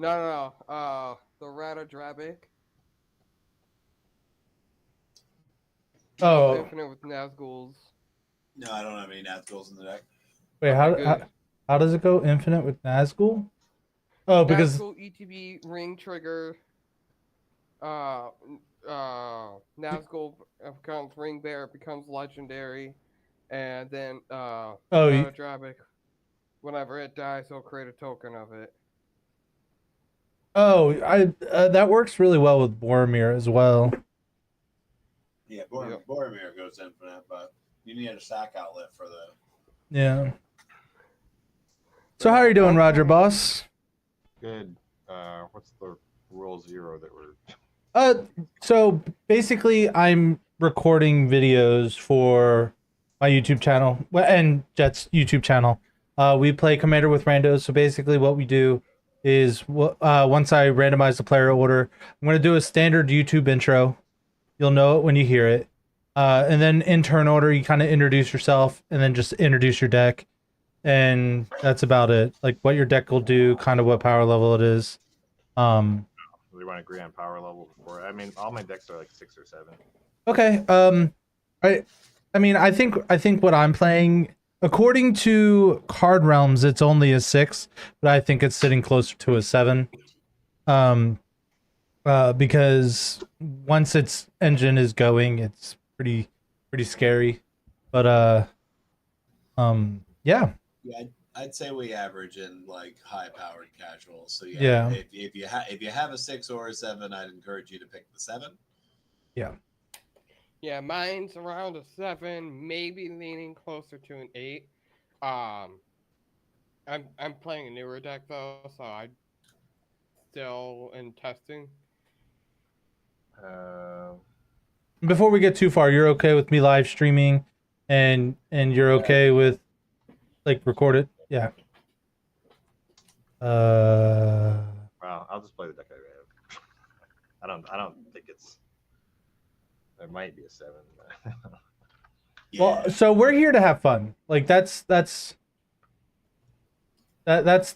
No. The Ratadrabic. Goes Oh, infinite with Nazguls. No, I don't have any Nazguls in the deck. wait, Okay, how good. how does it go infinite with Nazgul? Oh, because Nazgul ETB ring trigger. Uh, Nazgul becomes ring bear, becomes legendary, and then oh, Ratadrabic. Whenever it dies, he'll create a token of it. I that works really well with Boromir as well. Yeah, Yep. Boromir goes infinite, but you need a sack outlet for the. Yeah. So how are you doing, Roger Boss? Good. What's the rule 0 that we're? So basically, I'm recording videos for my YouTube channel and Jet's YouTube channel. We play Commander with Randos. So basically, what we do is once I randomize the player order, I'm going to do a standard YouTube intro. You'll know it when you hear it. And then in turn order, you kind of introduce yourself and then just introduce your deck. And that's about it. Like what your deck will do, kind of what power level it is. We want to agree on power level before. I mean, all my decks are like 6 or 7. Okay. I mean, I think what I'm playing, according to Card Realms, it's only a 6, but I think it's sitting closer to a 7. Because once its engine is going, it's pretty scary. But yeah. Yeah, I'd say we average in like high-powered casuals. So yeah, if you have a 6 or a 7, I'd encourage you to pick the 7. Yeah. Yeah, mine's around a 7, maybe leaning closer to an 8. I'm playing a newer deck though, so I'm still in testing. Before we get too far, you're okay with me live streaming, and you're okay with like record it? Yeah. Well, I'll just play the deck I have. I don't think it's. There might be a 7. But Yeah. Well, so we're here to have fun. Like that's the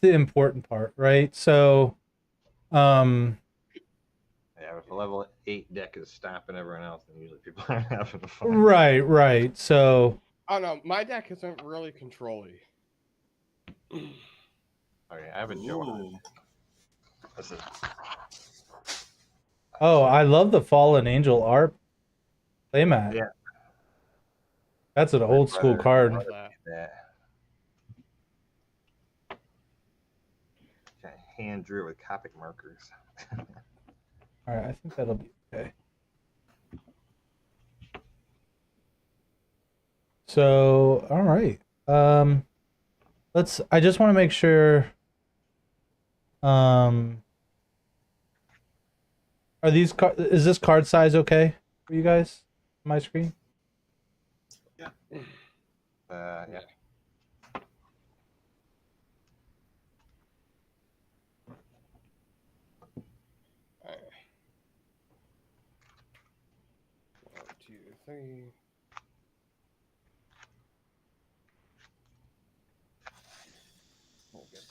important part, right? So, yeah, if a level 8 deck is stopping everyone else, then usually people aren't having fun. right. So, Oh no, my deck isn't really controlly. Okay, I have a joke. Ooh. Listen, oh, I love the Fallen Angel art playmat. Yeah. That's an old school card. that. I hand drew it with Copic markers. All right, I think that'll be okay. So, all right. I just want to make sure. Are these is this card size okay for you guys? On my screen. Yeah. Yeah. Alright. 1, 2, 3.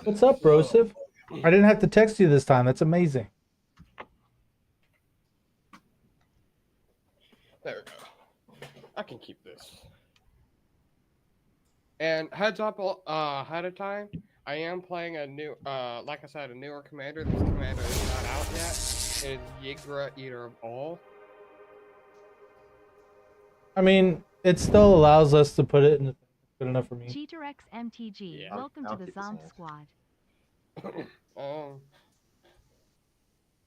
What's up, Brosip? I didn't have to text you this time. That's amazing. There we go. I can keep this. And heads up ahead of time, I am playing a new, like I said, a newer commander. This commander is not out yet. It is Yigra, Eater of All. I mean, it still allows us to put it in. Good enough for me. Cheater X MTG, Yeah, welcome I'll to the keep this Zomb in. Squad.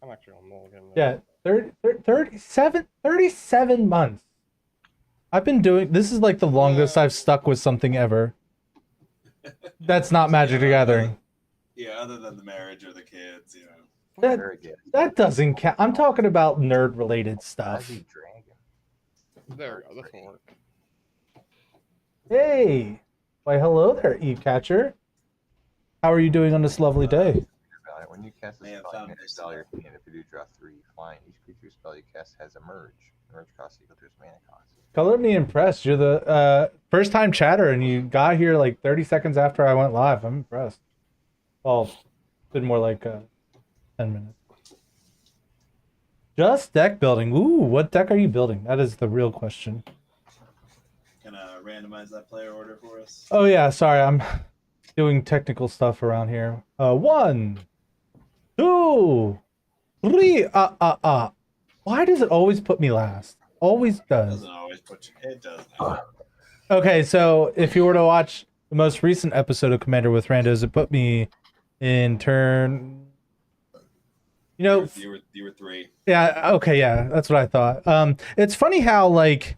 I'm actually on Mulligan. Yeah, 37 months. I've been doing this is like the longest I've stuck with something ever. That's not Magic the Gathering. Yeah, other than the marriage or the kids, you know. That, Very good. that doesn't count. I'm talking about nerd related stuff. Ivy Dragon. There we go. This will work. Hey, why hello there, Eve Catcher. How are you doing on this lovely day? When you cast a Man, spell, found you this exile your hand. If you do, draw 3 flying. Each creature spell you cast has a merge. Merge cost equal to its mana cost. Color me impressed. You're the first time chatter, and you got here like 30 seconds after I went live. I'm impressed. Well, been more like 10 minutes. Just deck building. Ooh, what deck are you building? That is the real question. Can randomize that player order for us? Oh yeah, sorry, I'm doing technical stuff around here. 1, 2, 3. Why does it always put me last? Always does. It doesn't always put you. It does. Okay, so if you were to watch the most recent episode of Commander with Randos, it put me in turn. You know, you were 3. yeah. Okay, yeah, that's what I thought. It's funny how like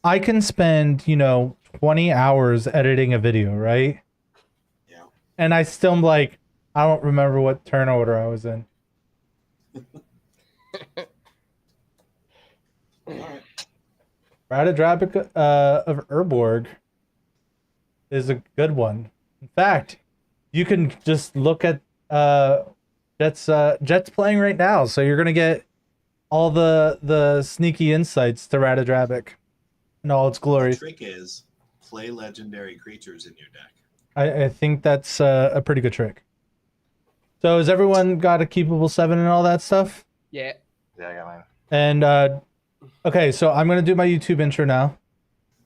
I can spend 20 hours editing a video, right? Yeah. And I still am like, I don't remember what turn order I was in. All right. Radadrabic of Urborg is a good one. In fact, you can just look at Jet's playing right now, so you're gonna get all the sneaky insights to Radadrabic in all its glory. The trick is play legendary creatures in your deck. I think that's a pretty good trick. So has everyone got a keepable 7 and all that stuff? Yeah. Yeah, I got mine. And okay, so I'm gonna do my YouTube intro now,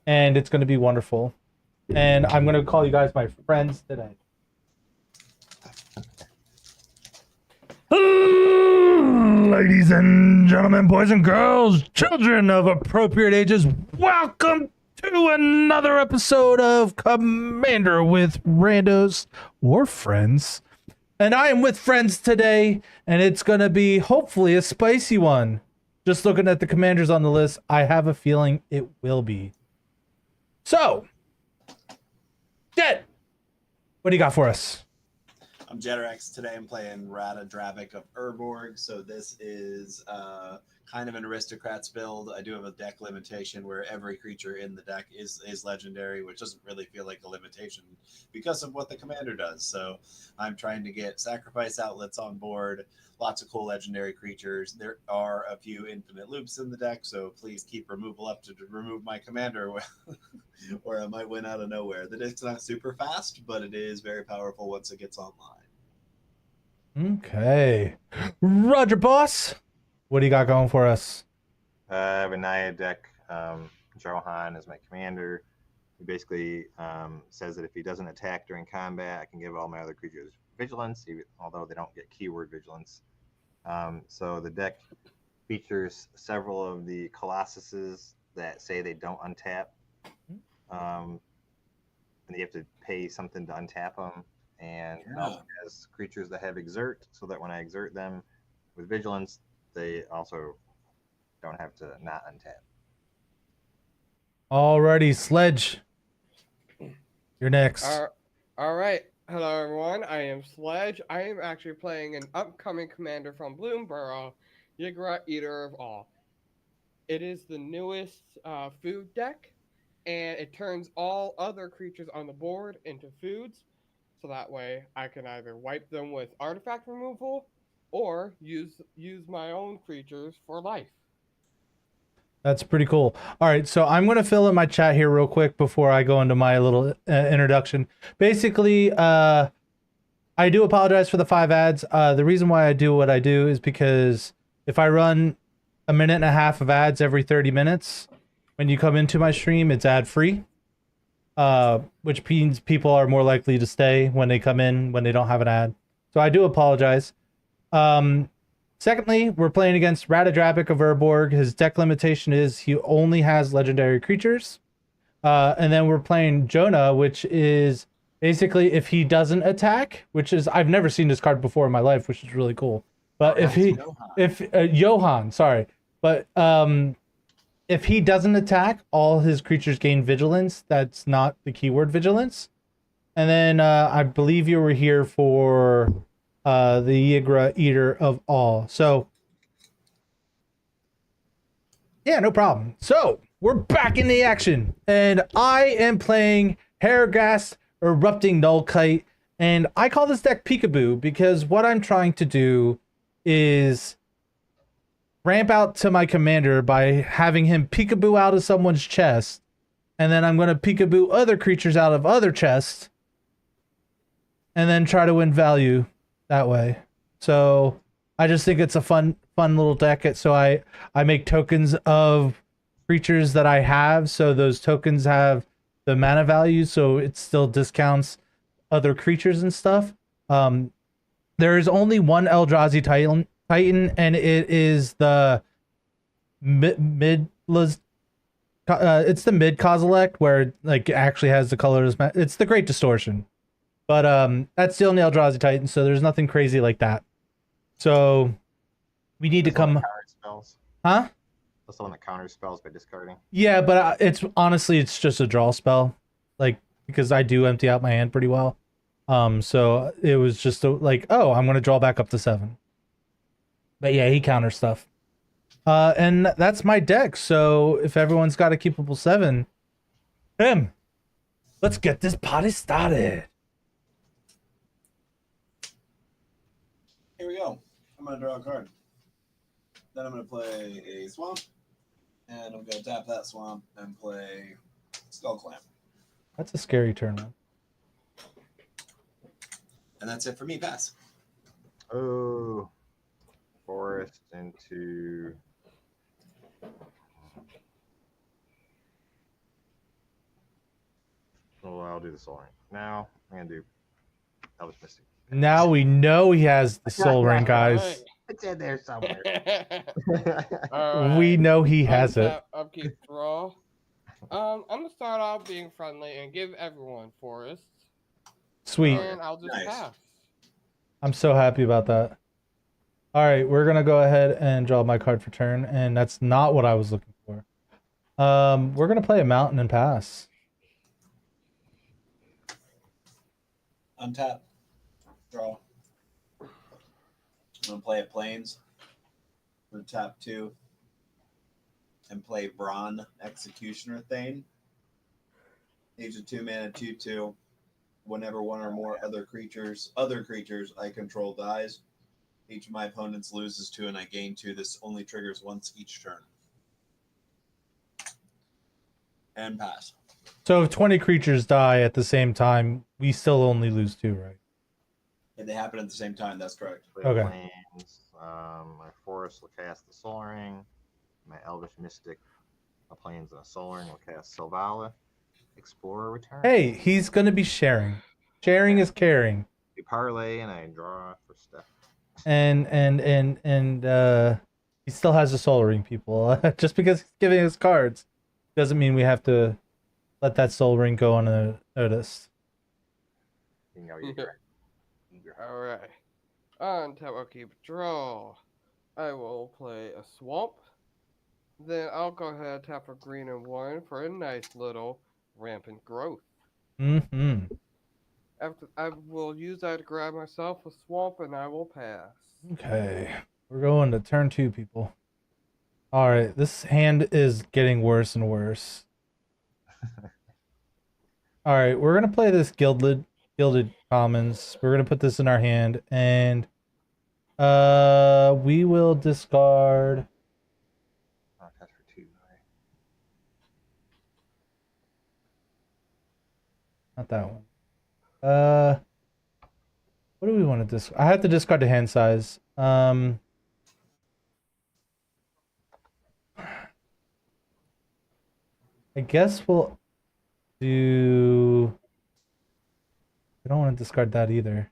and it's gonna be wonderful. And I'm gonna call you guys my friends today. Ladies and gentlemen, boys and girls, children of appropriate ages, welcome to another episode of Commander with Randos or Friends. And I am with friends today, and it's gonna be hopefully a spicy one. Just looking at the commanders on the list, I have a feeling it will be. So, Jet, what do you got for us? I'm Jetrex. Today I'm playing Radadrabic of Urborg. So this is kind of an aristocrats build. I do have a deck limitation where every creature in the deck is legendary, which doesn't really feel like a limitation because of what the commander does. So I'm trying to get sacrifice outlets on board, lots of cool legendary creatures. There are a few infinite loops in the deck, so please keep removal up to remove my commander or I might win out of nowhere. The deck's not super fast, but it is very powerful once it gets online. Okay. Roger, boss. What do you got going for us? I have a Naya deck. Johan is my commander. He basically says that if he doesn't attack during combat, I can give all my other creatures vigilance, although they don't get keyword vigilance. So the deck features several of the Colossuses that say they don't untap. And you have to pay something to untap them. And it also has creatures that have exert, so that when I exert them with vigilance, they also don't have to not untap. Alrighty, Sledge. You're next. All right. Hello, everyone. I am Sledge. I am actually playing an upcoming commander from Bloomborough, Yigrat, Eater of All. It is the newest food deck, and it turns all other creatures on the board into foods. So that way I can either wipe them with artifact removal or use my own creatures for life. That's pretty cool. All right, so I'm going to fill in my chat here real quick before I go into my little introduction. Basically, I do apologize for the 5 ads. The reason why I do what I do is because if I run a minute and a half of ads every 30 minutes, when you come into my stream, it's ad-free. Which means people are more likely to stay when they come in when they don't have an ad. So I do apologize. Secondly, we're playing against Radadrabic of Urborg. His deck limitation is he only has legendary creatures. And then we're playing Jonah, which is basically if he doesn't attack, which is I've never seen this card before in my life, which is really cool. But Johan, sorry. But if he doesn't attack, all his creatures gain vigilance. That's not the keyword vigilance. And then I believe you were here for the Yigrat, Eater of All. So, yeah, no problem. So, we're back in the action. And I am playing Hairgas Erupting Nullkite. And I call this deck Peekaboo because what I'm trying to do is ramp out to my commander by having him peekaboo out of someone's chest, and then I'm going to peekaboo other creatures out of other chests, and then try to win value that way. So I just think it's a fun little deck. So I make tokens of creatures that I have. So those tokens have the mana value. So it still discounts other creatures and stuff. There is only one Eldrazi Titan, and it is the mid. It's the mid Kozilek where like it actually has the colors. It's the Great Distortion, but that's the only Eldrazi Titan. So there's nothing crazy like that. So we need to That's the one come, that counters spells. huh? That's the one that counters spells by discarding. Yeah, but it's honestly it's just a draw spell, like because I do empty out my hand pretty well. So it was just like, oh, I'm gonna draw back up to 7. But yeah, he counters stuff. And that's my deck. So if everyone's got a keepable 7, let's get this party started. Here we go. I'm gonna draw a card. Then I'm gonna play a swamp, and I'm gonna tap that swamp and play Skull Clamp. That's a scary turn, man. And that's it for me. Pass. Oh, forest into. Oh, I'll do the soul ring. Now I'm gonna do Elvish Mystic. Now we know he has the soul ring, guys. Alright. It's in there somewhere. Alright. We know he has it. Untap, upkeep, draw. I'm gonna start out being friendly and give everyone forests. Sweet. And I'll just Nice. pass. I'm so happy about that. All right, we're gonna go ahead and draw my card for turn, and that's not what I was looking for. We're gonna play a mountain and pass. Untap. Draw. I'm gonna play at Plains. I'm gonna tap 2. And play Brawn Executioner Thane. Each a 2-mana 2/2. Whenever one or more other creatures I control dies, each of my opponents loses 2 and I gain 2. This only triggers once each turn. And pass. So if 20 creatures die at the same time, we still only lose 2, right? If they happen at the same time, that's correct. Play Okay. Plains. My forest will cast the soul ring. My Elvish Mystic, a Plains and a soul ring will cast Sylvala. Explorer return. Hey, he's gonna be sharing. Sharing is caring. We parlay and I draw for stuff. And he still has a soul ring, people. Just because he's giving us cards doesn't mean we have to let that soul ring go unnoticed. You know, you're correct. Eager. Alright. Untap, upkeep, draw. I will play a swamp. Then I'll go ahead and tap a green and 1 for a nice little rampant growth. Mm-hmm. After I will use that to grab myself a swamp and I will pass. Okay. We're going to turn 2, people. All right. This hand is getting worse and worse. All right. We're going to play this Gilded Commons. We're going to put this in our hand. And we will discard... Oh, that's for 2. Right. Not that one. What do we want to discard? I have to discard the hand size. I guess we'll do... I don't want to discard that either.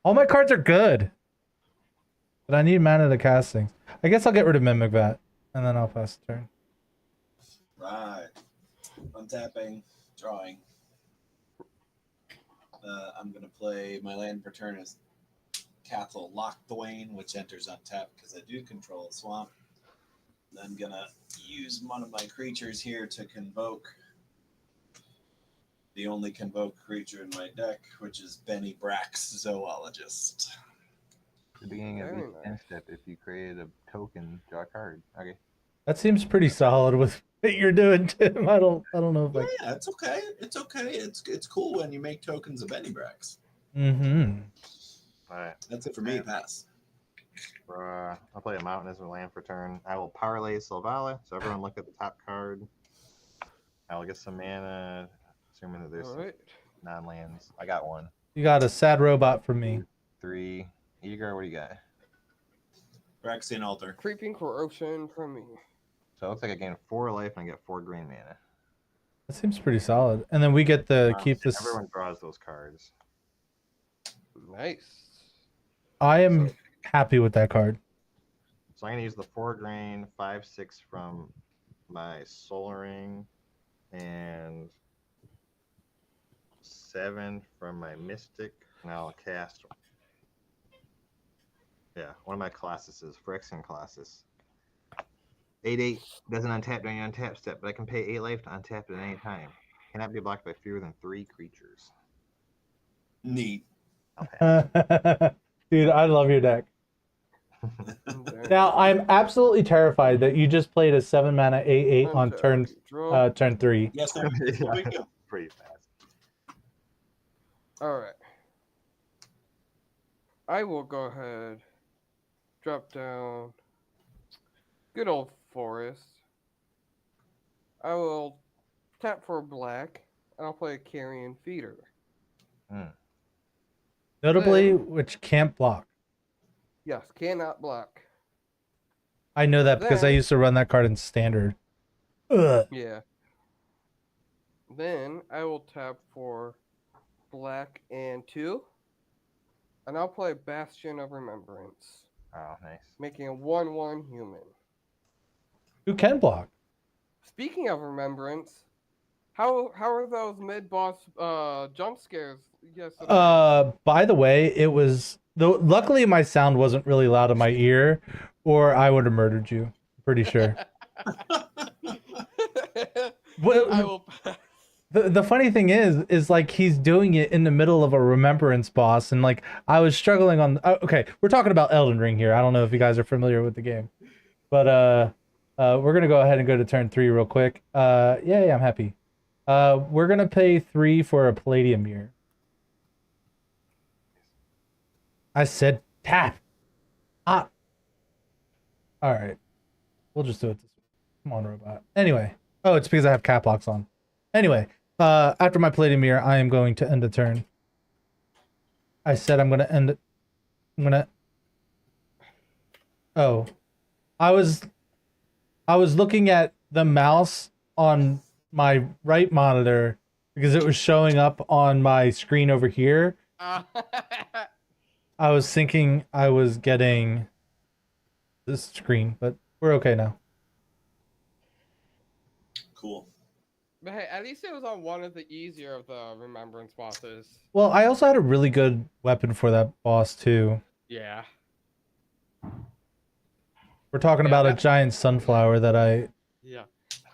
All my cards are good. But I need mana to cast things. I guess I'll get rid of Mimic Vat. And then I'll pass the turn. Right. Untapping. Drawing. I'm going to play my land per turn is Cathal Lochthwain, which enters untapped because I do control a swamp. Then I'm going to use one of my creatures here to convoke the only convoke creature in my deck, which is Benny Brack's Zoologist. The beginning of Very each nice. end step, if you created a token, draw a card. Okay. That seems pretty solid with what you're doing, Tim. I don't know if Yeah, it's okay. It's okay. It's cool when you make tokens of Benny Brack's. Mm-hmm. All right. That's it for me. Pass. I'll play a mountain as my land for turn. I will parlay Sylvala. So everyone look at the top card. I will get some mana, assuming that there's some Alright. non-lands. I got one. You got a sad robot from me. 3. Eager, what do you got? Phyrexian Altar. Creeping Corruption from me. So it looks like I gain 4 life and I get 4 green mana. That seems pretty solid. And then we get to keep this. Everyone draws those cards. Nice. I am happy with that card. So I'm gonna use the 4 green, 5/6 from my Soul Ring, and 7 from my Mystic, and I'll cast. Yeah, one of my Colossuses, Phyrexian Colossus. 8/8 doesn't untap during your untap step, but I can pay 8 life to untap it at any time. Cannot be blocked by fewer than 3 creatures. Neat. I'll pass. Dude, I love your deck. Now, I'm absolutely terrified that you just played a 7 mana 8/8 on turn 3. Yes, sir. Yeah, pretty fast. Alright. I will go ahead. Drop down. Good old forest. I will tap for black, and I'll play a Carrion Feeder. Notably, which can't block. Yes, cannot block. I know that because I Then- used to run that card in standard. Ugh. Yeah. Then I will tap for black and 2, and I'll play Bastion of Remembrance, Oh, nice. making a 1/1 human. Who can block? Speaking of Remembrance, how are those mid-boss jump scares yesterday? By the way, it was though. Luckily, my sound wasn't really loud in my ear, or I would have murdered you. Pretty sure. I will pass. The funny thing is like he's doing it in the middle of a remembrance boss, and like I was struggling on. Okay, we're talking about Elden Ring here. I don't know if you guys are familiar with the game, but we're gonna go ahead and go to turn 3 real quick. Yeah, I'm happy. We're gonna pay 3 for a Palladium Mirror. I said tap. All right, we'll just do it this way. Come on, robot. Anyway, oh, it's because I have cap locks on. Anyway, after my Palladium Mirror, I am going to end the turn. I said I'm gonna end it. I'm gonna. Oh, I was looking at the mouse on my right monitor because it was showing up on my screen over here. I was thinking I was getting this screen, but we're okay now. Cool. But hey, at least it was on one of the easier of the Remembrance bosses. Well, I also had a really good weapon for that boss too. Yeah. We're talking about a that- giant sunflower that I. Yeah.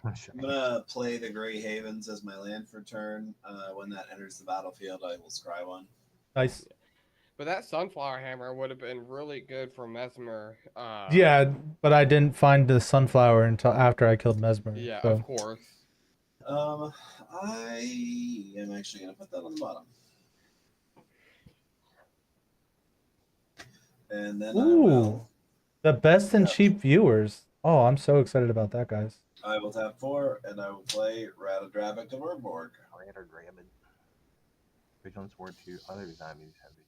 I'm gonna play the Grey Havens as my land for turn. When that enters the battlefield, I will scry one. Nice. But that Sunflower Hammer would have been really good for Mesmer. Yeah, but I didn't find the sunflower until after I killed Mesmer. Yeah, so. of course. I am actually gonna put that on the bottom. And then Ooh, the best and cheap viewers. Oh, I'm so excited about that, guys. I will tap 4, and I will play Radadravic of Urborg. Raider Grabbed. Vigilance Ward 2. Other zombies have vigilance.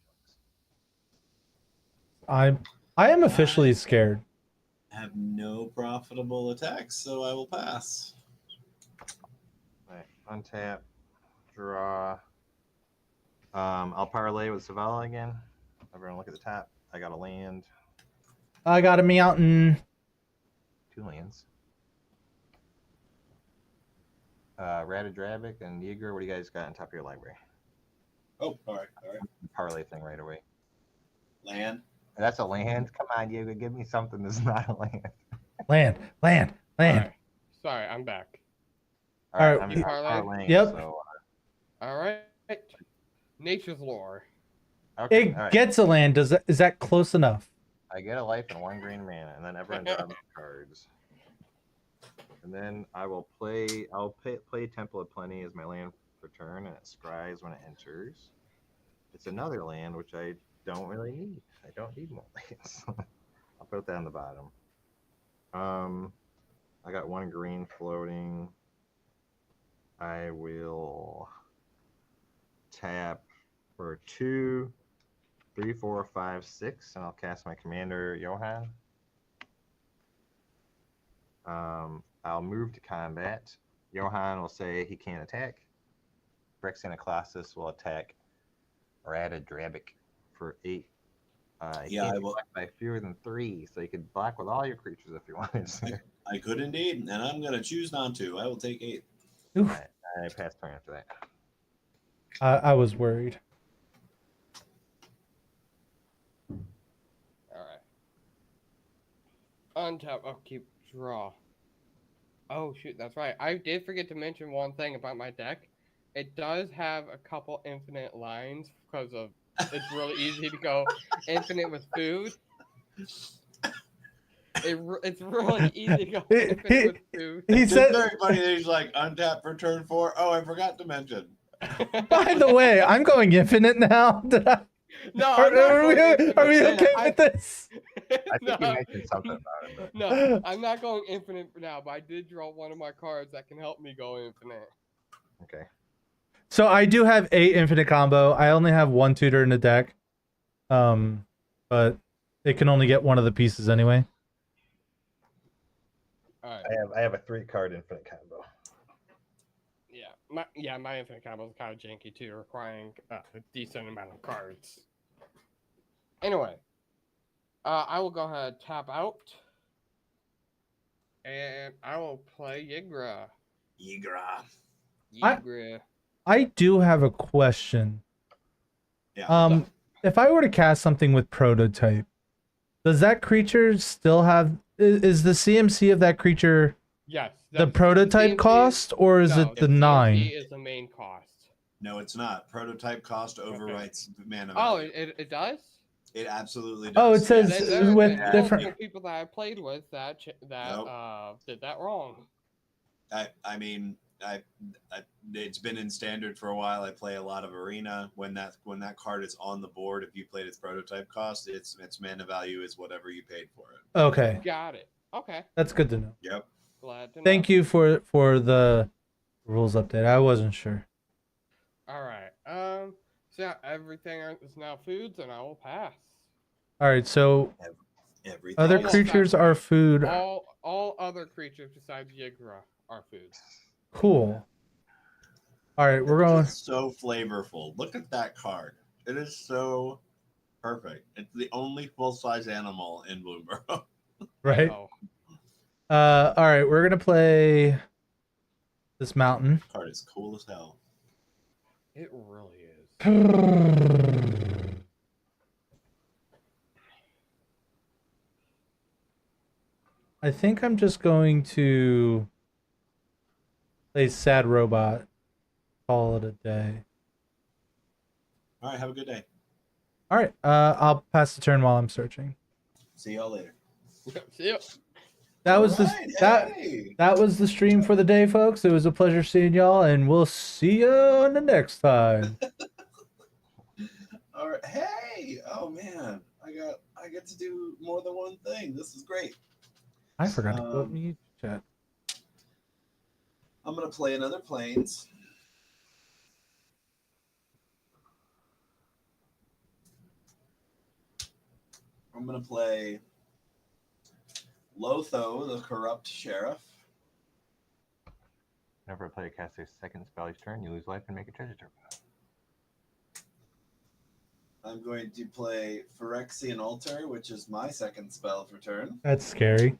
I am officially scared. Have no profitable attacks, so I will pass. Right. Untap. Draw. I'll parlay with Savella again. Everyone look at the top. I got a land. I got a mountain. 2 lands. Radadravic and Yeager, what do you guys got on top of your library? Oh, all right. Parlay thing right away. Land. That's a land? Come on, Yeager, give me something that's not a land. Land. Alright. Sorry, I'm back. All right, I'm parlay? parlaying, Yep. So, All right. Nature's Lore. okay, It all right. gets a land. Is that close enough? I get a life and 1 green mana, and then everyone draws cards. And then I'll play Temple of Plenty as my land for turn, and it scries when it enters. It's another land, which I don't really need. I don't need more lands. I'll put that on the bottom. I got 1 green floating. I will tap for 2, 3, 4, 5, 6, and I'll cast my commander, Johan. I'll move to combat. Johan will say he can't attack. Phyrexian Colossus will attack Rada Drabic for 8. He Yeah, can't I be will. blocked by fewer than 3, so you could block with all your creatures if you wanted to. I could indeed, and I'm going to choose not to. I will take 8. Oof. I pass turn after that. I was worried. All right. Untap. Oh, keep draw. Oh shoot, that's right. I did forget to mention one thing about my deck. It does have a couple infinite lines because of it's really easy to go infinite with food. It's really easy to go infinite with food. He It's said, very funny that he's like untap for turn 4. Oh, I forgot to mention. by the way, I'm going infinite now. Did I? No, Are, I'm not are we, going infinite. are we No, okay with this? I think you No. mentioned something about it. But... No, I'm not going infinite for now, but I did draw one of my cards that can help me go infinite. Okay. So I do have 8 infinite combo. I only have 1 tutor in the deck. But it can only get one of the pieces anyway. All right. I have a 3-card infinite combo. My infinite combo is kind of janky too, requiring a decent amount of cards. Anyway, I will go ahead and tap out, and I will play Yigra. Yigra. I do have a question. Yeah. If I were to cast something with prototype, does that creature still have is the CMC of that creature Yes. the prototype CMC cost, or is no, it the CMC 9? is the main cost. No, it's not. Prototype cost overwrites mana Oh, value. it does? It absolutely does. Oh, it says yes. Then there with have been different. multiple people that I played with that did that wrong. I mean, it's been in standard for a while. I play a lot of arena. When that card is on the board, if you played its prototype cost, its mana value is whatever you paid for it. Okay, Got it. Okay. that's good to know. Yep. Glad to know. Thank you for the rules update. I wasn't sure. All right. So yeah, everything is now foods, and I will pass. All right, so Everything. other Almost creatures halfway. are food. All other creatures besides Yigra are foods. Cool. All right, we're going. It's so flavorful. Look at that card. It is so perfect. It's the only full-size animal in Bloomburrow. Right. Oh, All right, we're gonna play this mountain. Card is cool as hell. it really is. I think I'm just going to play Sad Robot. Call it a day. All right, have a good day. All right, I'll pass the turn while I'm searching. See y'all later. See ya. That was All right, hey. that was the stream for the day, folks. It was a pleasure seeing y'all, and we'll see you on the next time. All right, hey. Oh man, I get to do more than one thing. This is great. I forgot to put me chat. I'm gonna play another Plains. I'm gonna play Lotho, the Corrupt Sheriff. Whenever a player casts their second spell each turn, you lose life and make a treasure token. I'm going to play Phyrexian Altar, which is my second spell for turn. That's scary.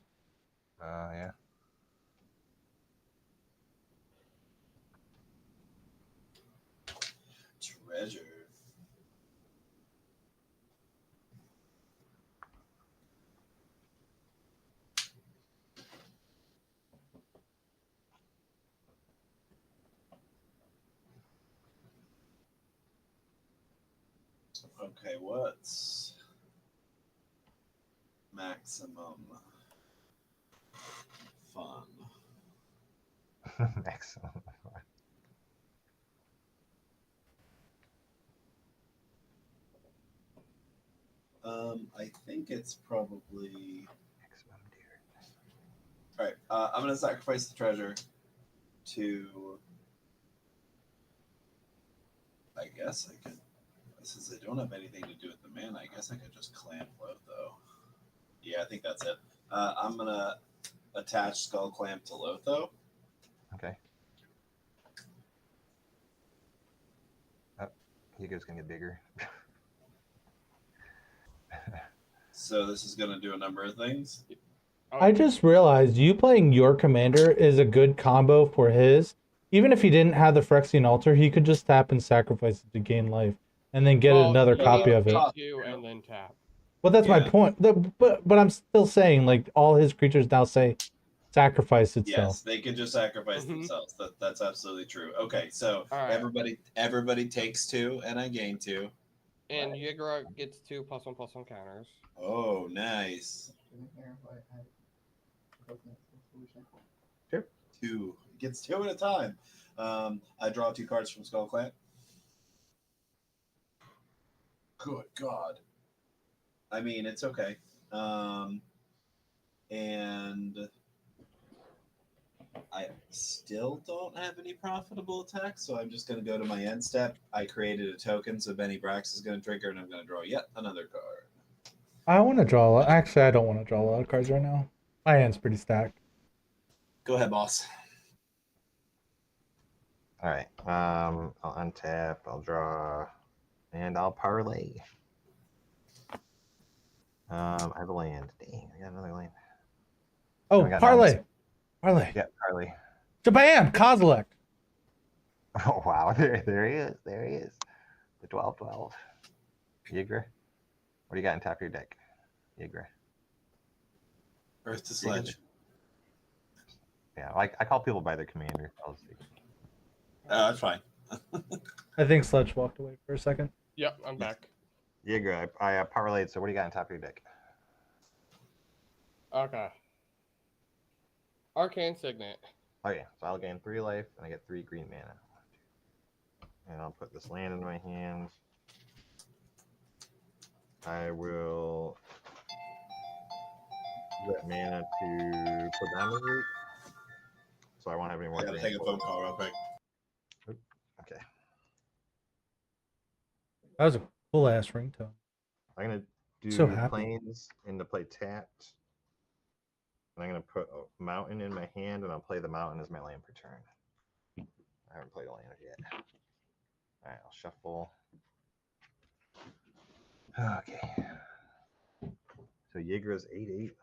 Yeah. Treasure. Okay, what's maximum fun? Excellent. I think it's probably. Maximum deer. All right, I'm gonna sacrifice the treasure to. I guess I could, since I don't have anything to do with the mana. I guess I could just clan float though. Yeah, I think that's it. I'm gonna attach Skull Clamp to Lotho. Okay. Oh, Hugo's gonna get bigger. So this is going to do a number of things. I just realized you playing your commander is a good combo for his. Even if he didn't have the Phyrexian altar, he could just tap and sacrifice it to gain life, and then get another he copy needs of it. P2 and then tap. Well, that's my Yeah. point. But I'm still saying, like, all his creatures now say sacrifice itself. Yes, they can just sacrifice Mhm. themselves. That's absolutely true. Okay, so All right. everybody takes 2, and I gain 2. And Yigra gets 2+1/+1 counters. Oh, nice. Sure. 2 gets 2 at a time. I draw 2 cards from Skull Clamp. Good God. I mean, it's okay. And I still don't have any profitable attacks, so I'm just going to go to my end step. I created a token, so Benny Brax is going to trigger, and I'm going to draw yet another card. I want to draw a lot. Actually, I don't want to draw a lot of cards right now. My hand's pretty stacked. Go ahead, boss. All right. I'll untap. I'll draw, and I'll parlay. I have a land. Dang, I got another land. Oh, I got parlay. 9. Parlay. Yeah, parlay. Jabam! Kozilek. Oh wow, there he is. There he is. The 12/12. Yigra. What do you got on top of your deck? Yigra. Earth to Sledge. Yeah, I call people by their commander. I'll see. That's fine. I think Sledge walked away for a second. Yep, I'm back. Yigra, I parlayed. So what do you got on top of your deck? Okay. Arcane Signet. Okay, so I'll gain 3 life and I get 3 green mana. And I'll put this land in my hands. I will use that mana to put Diamond Root. So I won't have any more. I gotta take a phone call real quick. Okay. That was a cool ass ringtone. I'm gonna do So happy. planes into play tapped. And I'm gonna put a mountain in my hand and I'll play the mountain as my land per turn. I haven't played a land yet. Alright, I'll shuffle. Okay. So Yigra's 8/8.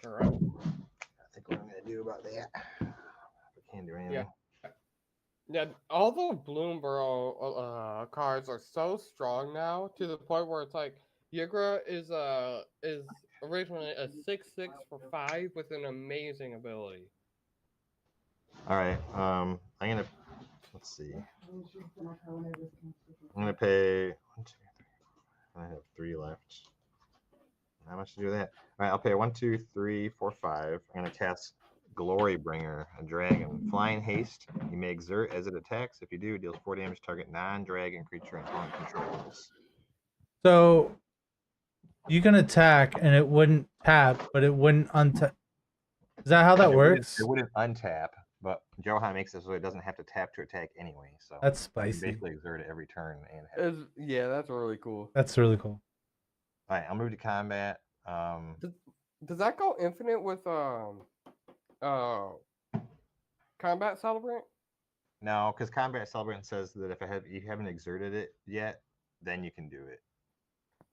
Correct. I think what I'm gonna do about that. I can't do anything. Yeah, all the Bloomborough cards are so strong now to the point where it's like Yigra is originally a 6/6 for 5 with an amazing ability. Alright, I'm gonna let's see. I'm gonna pay 1, 2, 3, 4. I have 3 left. How much to do that? Alright, I'll pay 1, 2, 3, 4, 5. I'm gonna cast Glorybringer, a dragon. Flying haste. You may exert as it attacks. If you do, it deals 4 damage to target non-dragon creature and opponent controls. So you can attack and it wouldn't tap, but it wouldn't untap. Is that how that works? It wouldn't untap, but Johan makes it so it doesn't have to tap to attack anyway. So That's you spicy. basically exert it every turn and have Yeah, that's really cool. That's really cool. Alright, I'll move to combat. Does that go infinite with Combat Celebrant? No, because Combat Celebrant says that if you haven't exerted it yet, then you can do it.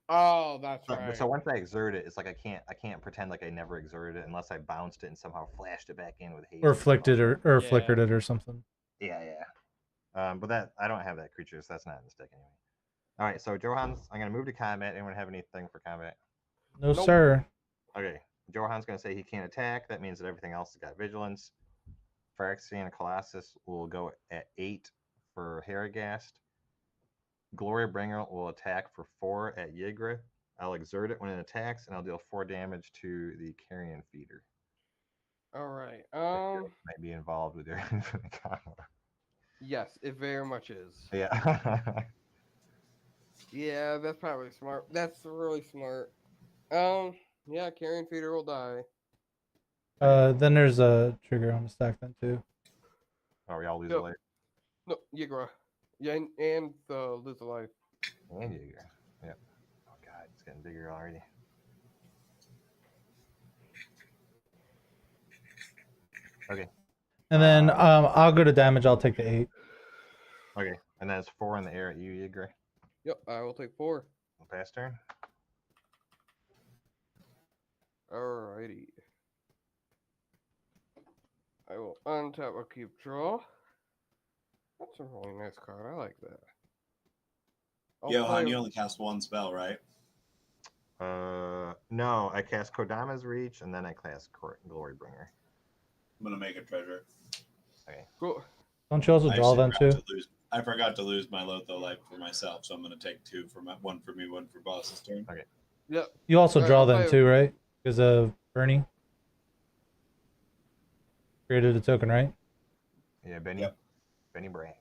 Oh, that's right. So once I exert it, it's like I can't pretend like I never exerted it unless I bounced it and somehow flashed it back in with haste. Or flicked it or Yeah. flickered it or something. Yeah. But that I don't have that creature, so that's not in this deck anyway. All right, so Johan's. I'm gonna move to combat. Anyone have anything for combat? No, Nope. sir. Okay, Johan's gonna say he can't attack. That means that everything else has got vigilance. Phyrexian Colossus will go at 8 for Harrogast. Glorybringer will attack for 4 at Yigra. I'll exert it when it attacks, and I'll deal 4 damage to the Carrion Feeder. All right. Might be involved with your infinite combo. Yes, it very much is. Yeah. Yeah, that's probably smart. That's really smart. Yeah, Carrion Feeder will die. Then there's a trigger on the stack then too. Oh, we all lose Yep. a life. No, Yigra. Yeah, and the lose a life. And Yigra. Yep. Oh god, it's getting bigger already. Okay. And then I'll go to damage. I'll take the 8. Okay. And then it's 4 in the air at you, Yigre. Yep, I will take 4. Pass turn. Alrighty. I will untap a keep draw. That's a really nice card. I like that. I'll Johan, play- you only cast one spell, right? No, I cast Kodama's Reach, and then I cast Glorybringer. I'm gonna make a treasure. Cool. Don't you also draw them too? I forgot to lose my Lotho life for myself, so I'm gonna take 2 for one for me, one for boss's turn. Okay. Yep. You also draw I'll them play- too, right? Because of Bernie created a token, right? Yeah, Benny. Yep. Benny Branks.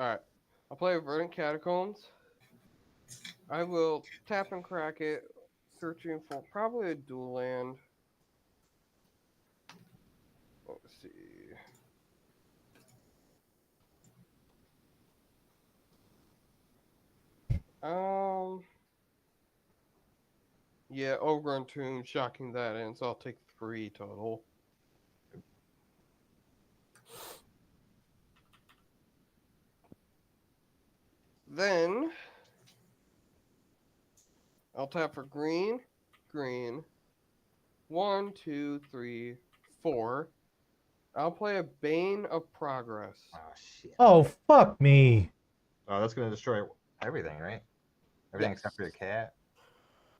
Alright. I'll play Verdant Catacombs. I will tap and crack it, searching for probably a dual land. Let's see. Yeah, Overgrown Tomb, shocking that in, so I'll take 3 total. Then I'll tap for green, green. 1, 2, 3, 4. I'll play a Bane of Progress. Oh shit. Oh, fuck me. Oh, that's gonna destroy everything, right? Everything except for your Yes. cat.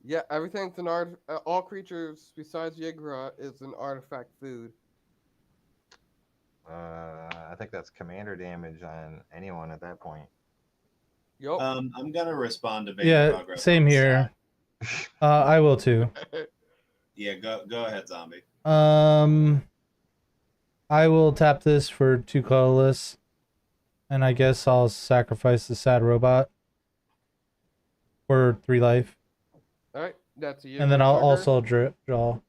Yeah, everything's an art. All creatures besides Yigra is an artifact food. I think that's commander damage on anyone at that point. Yup. I'm gonna respond to Bane Yeah, Progress. same here. I will too. Yeah, go ahead, zombie. I will tap this for 2 colorless, and I guess I'll sacrifice the sad robot for 3 life, Alright, that's a Yigra and then I'll trigger. also draw.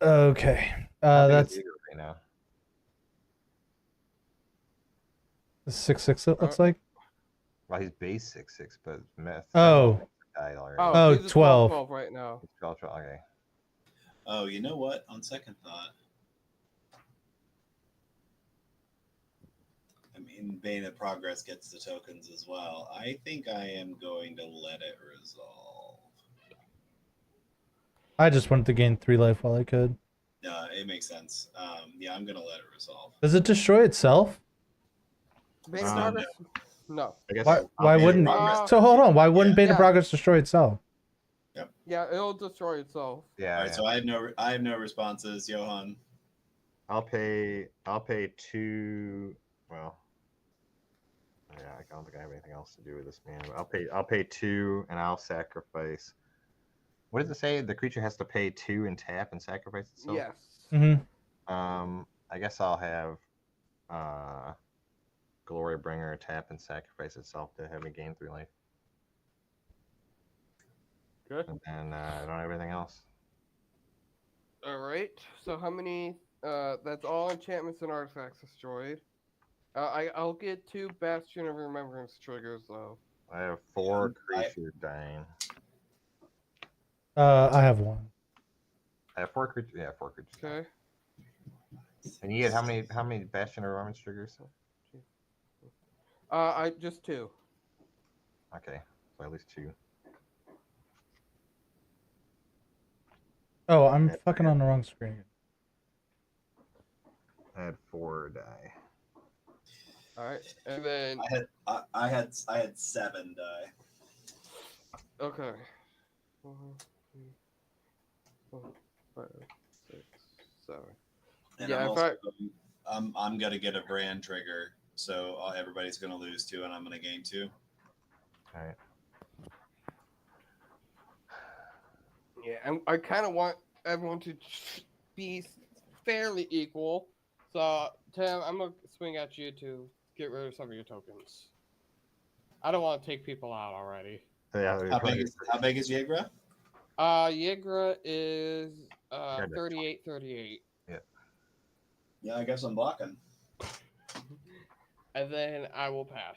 Okay, How big is that's Yigre right now. 6/6. It looks like. Well, he's base 6/6, but meth. Oh. Died already. Oh, he's a 12. 12 right now. It's 12, okay. Oh, you know what? On second thought, I mean, Bane of Progress gets the tokens as well. I think I am going to let it resolve. I just wanted to gain 3 life while I could. It makes sense. Yeah, I'm gonna let it resolve. Does it destroy itself? Bane of Um, Progress? No. I guess. Why? Why Bane of wouldn't? Progress. So hold on. Why wouldn't Yeah. Bane of Yeah. Progress destroy itself? Yeah, it'll destroy itself. Yeah. All right, so I have no responses, Johan. I'll pay 2. Well, yeah, I don't think I have anything else to do with this man. But I'll pay 2, and I'll sacrifice. What does it say? The creature has to pay 2 and tap and sacrifice itself. Yes. Mm-hmm. I guess I'll have Glorybringer tap and sacrifice itself to have me gain 3 life. Good. And then I don't have anything else. Alright, so how many? That's all enchantments and artifacts destroyed. I'll get 2 Bastion of Remembrance triggers though. I have 4 I- creatures dying. I have 1. I have 4 creatures. Yeah, 4 creatures. dying. Okay. And you get how many Bastion of Remembrance triggers? I just 2. Okay, so at least 2. Oh, I'm fucking on the wrong screen. I had 4 die. Alright, and then I had 7 die. okay. 1, 2, 4, 5, 6, 7. And Yeah, I'm, if also I'm gonna get a brand trigger, so everybody's gonna lose 2, and I'm gonna gain 2. All right. Yeah, I kind of want everyone to be fairly equal. So, Tim, I'm gonna swing at you to get rid of some of your tokens. I don't want to take people out already. So yeah, How big is Yegra? Yigra is Yeah, 38. Yeah, I guess I'm blocking. And then I will pass.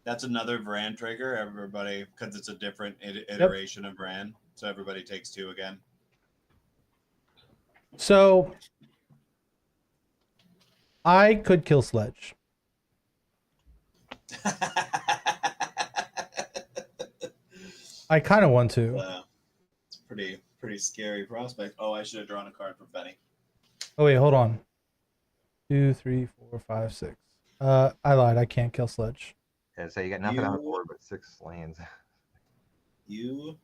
That's another Vran trigger, everybody, because it's a different iteration of Vran. So everybody takes 2 again. So I could kill Sledge. I kind of want to. It's a pretty scary prospect. Oh, I should have drawn a card for Benny. Oh wait, hold on. 2, 3, 4, 5, 6. I lied. I can't kill Sledge. Yeah, so you got nothing on the board but 6 lands. You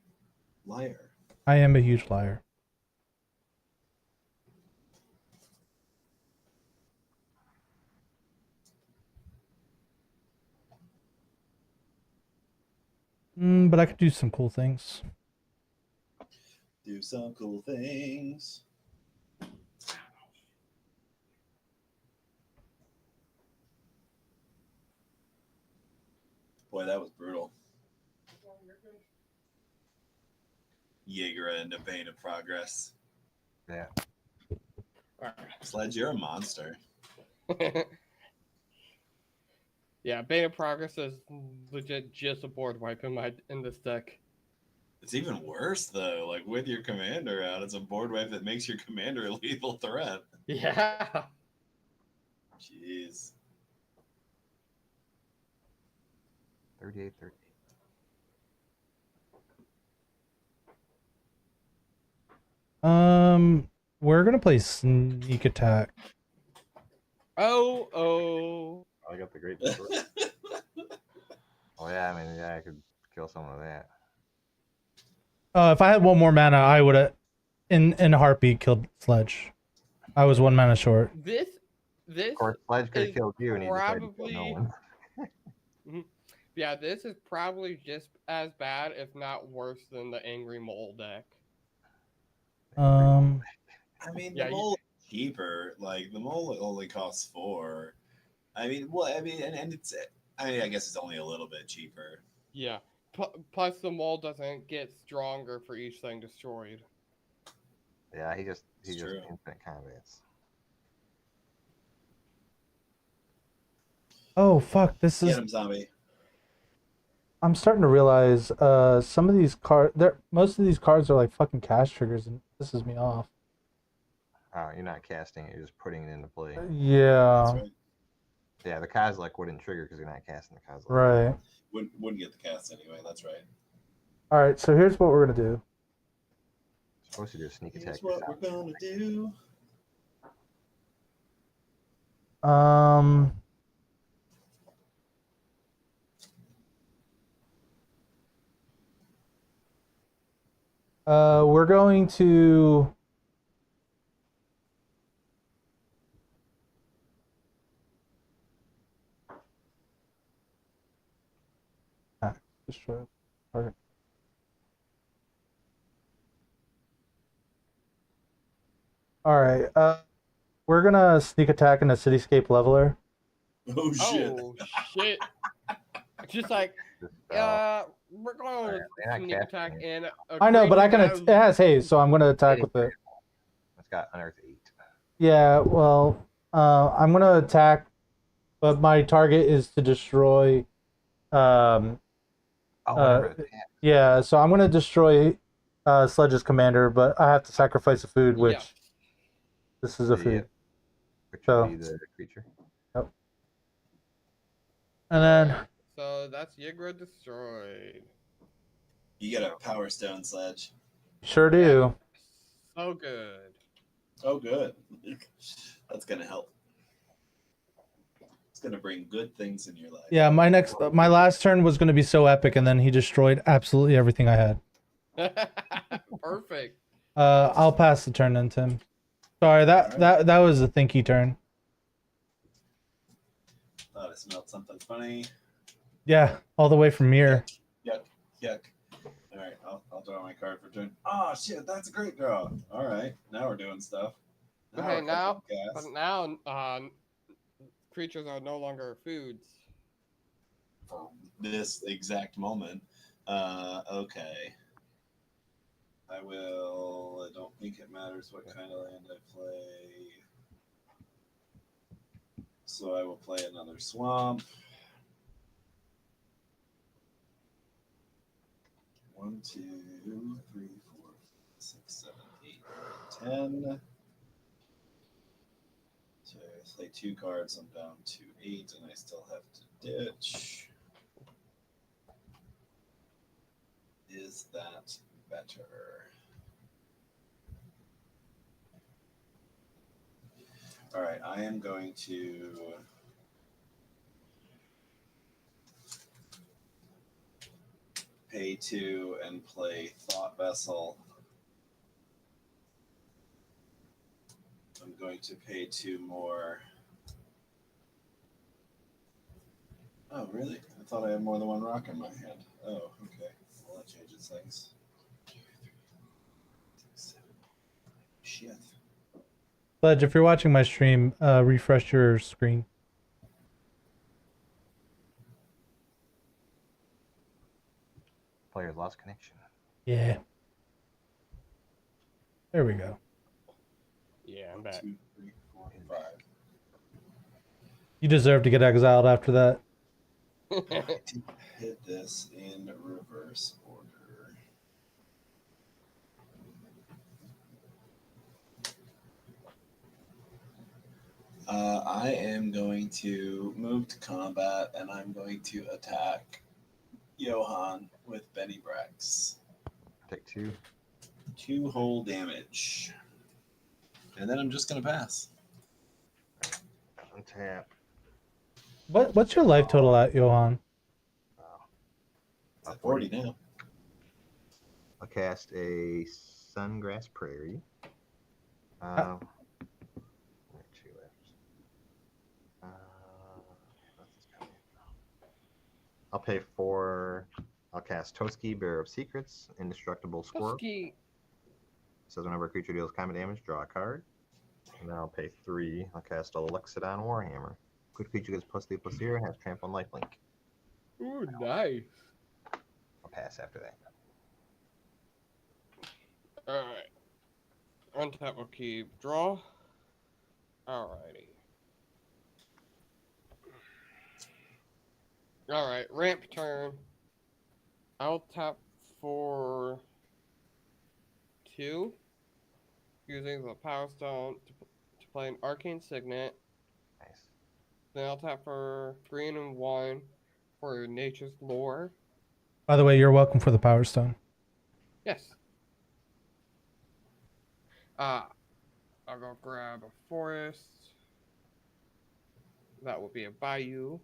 liar. I am a huge liar. But I could do some cool things. Do some cool things. Boy, that was brutal. Jaeger and a Bane of Progress. Yeah. Sledge, you're a monster. Yeah, Bane of Progress is legit just a board wipe in this deck. It's even worse though. Like with your commander out, it's a board wipe that makes your commander a lethal threat. Yeah. Jeez. 38. We're gonna play sneak attack. Oh. I got the great destroy. Oh yeah, I mean, yeah, I could kill someone with that. If I had one more mana, I would have, in a heartbeat, killed Sledge. I was 1 mana short. This Of course, Sledge could have is killed you, and he decided to kill no probably- one. Yeah, this is probably just as bad, if not worse, than the Angry Mole deck. I mean, Yeah, the mole is cheaper. Like the mole only costs 4. I mean, and it's. I mean, I guess it's only a little bit cheaper. Yeah. Plus, the mole doesn't get stronger for each thing destroyed. Yeah, he just true. infinite combats. Oh fuck! This Get is. him, zombie. I'm starting to realize some of these cards. Most of these cards are like fucking cash triggers, and pisses me off. Oh, you're not casting it; you're just putting it into play. Yeah. That's right. Yeah, the Kozilek wouldn't trigger because you're not casting the Kozilek. Right. Wouldn't get the cast anyway. That's right. All right. So here's what we're gonna do. You're supposed to do a sneak attack. Here's what we're gonna do. We're going to. Destroy target. All right. We're gonna sneak attack in a cityscape leveler. Oh shit! Oh shit! Just like we're going Alright, they're not to sneak casting attack it. in. I know, but I can. It has haste, so I'm gonna attack with it. It's got Unearth 8. Yeah. Well, I'm gonna attack, but my target is to destroy. Yeah. So I'm gonna destroy Sledge's commander, but I have to sacrifice a food, which this is a food. Which So- would be the creature. And then So that's Yigra destroyed. You get a power stone, Sledge. sure do. So good. Oh, good. That's gonna help. It's gonna bring good things in your life. Yeah, my last turn was gonna be so epic, and then he destroyed absolutely everything I had. Perfect. I'll pass the turn then, Tim. Sorry, that was a thinky turn. Thought I smelled something funny. Yeah, all the way from here. Yuck. All right, I'll draw my card for turn. Oh shit, that's a great draw. All right, now we're doing stuff. Okay, we're now, cooking but gas. now, creatures are no longer foods. For this exact moment. Okay. I don't think it matters what kind of land I play. So I will play another swamp. 1, 2, 3, 4, 6, 7, 8, 9, 10. So I play 2 cards. I'm down to 8, and I still have to ditch. Is that better? All right, I am going to pay 2 and play Thought Vessel. I'm going to pay 2 more. Oh, really? I thought I had more than 1 rock in my hand. Oh, okay. Well, that changes things. 2, 3, 6, 7. Shit. Pledge, if you're watching my stream, refresh your screen. Players lost connection. Yeah. There we go. Yeah, I'm 1, back. 2, 3, 4, 5. You deserve to get exiled after that. Hit this in reverse order. I am going to move to combat, and I'm going to attack Johan with Benny Brex. Take 2. 2 whole damage. And then I'm just going to pass. Untap. What's your life total at, Johan? It's at 40 now. I'll cast a Sungrass Prairie. 2 left. I'll pay 4. I'll cast Toski, Bearer of Secrets, Indestructible Squirrel. Toski. Says whenever a creature deals combat damage, draw a card. And then I'll pay 3. I'll cast Alexidon Warhammer. Good creature gets +3/+0 and has trample and lifelink. Ooh, nice. I'll pass after that. Alright. Untap will keep draw. Alrighty. Alright, ramp turn. I'll tap for 2. Using the Power Stone to play an Arcane Signet. Nice. Then I'll tap for 3 and 1 for Nature's Lore. By the way, you're welcome for the Power Stone. Yes. I'll go grab a forest. That will be a bayou.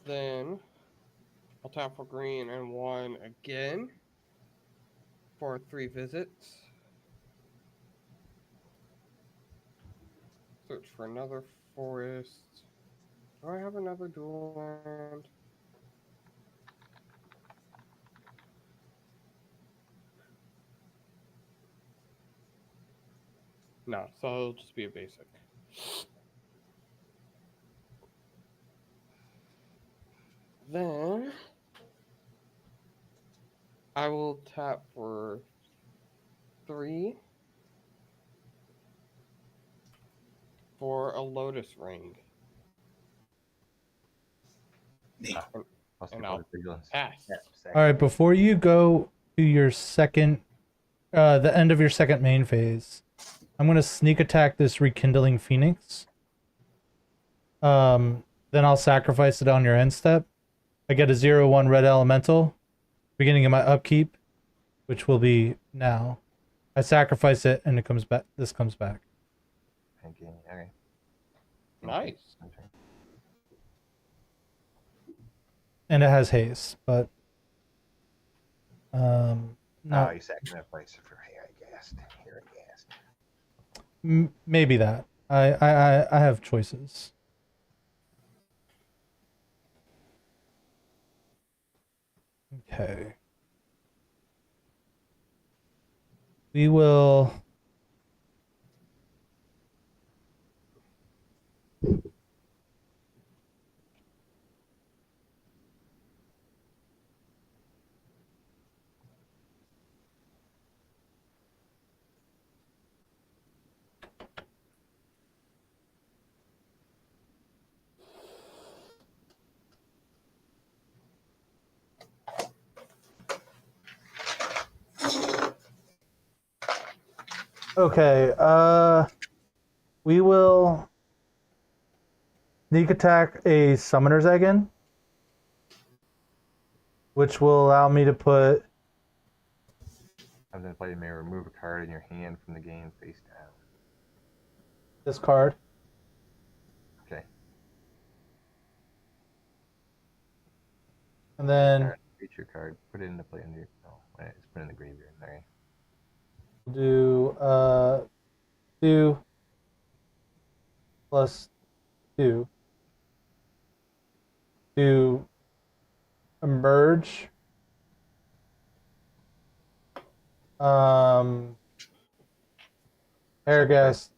Then I'll tap for green and 1 again for 3 visits. Search for another forest. Do I have another dual land? No, so it'll just be a basic. Then I will tap for 3 for a Lotus Ring. Plus And 2 I'll vigilance. pass. All right, before you go to your second, the end of your second main phase, I'm gonna sneak attack this Rekindling Phoenix. Then I'll sacrifice it on your end step. I get a 0/1 red elemental, beginning of my upkeep, which will be now. I sacrifice it, and it comes back. This comes back. Thank you. Okay. Nice. Okay. And it has haste, but no, Oh, you sacrificed it for Harrogast. maybe that. I have choices. Okay. We will. Okay, we will sneak attack a Summoner's Egg in, which will allow me to put... I'm going to play, you may remove a card in your hand from the game face down. this card. Okay. And then Feature card. Put it into play in your. Oh, wait, it's put in the graveyard. There. do 2 plus 2 to emerge Paragas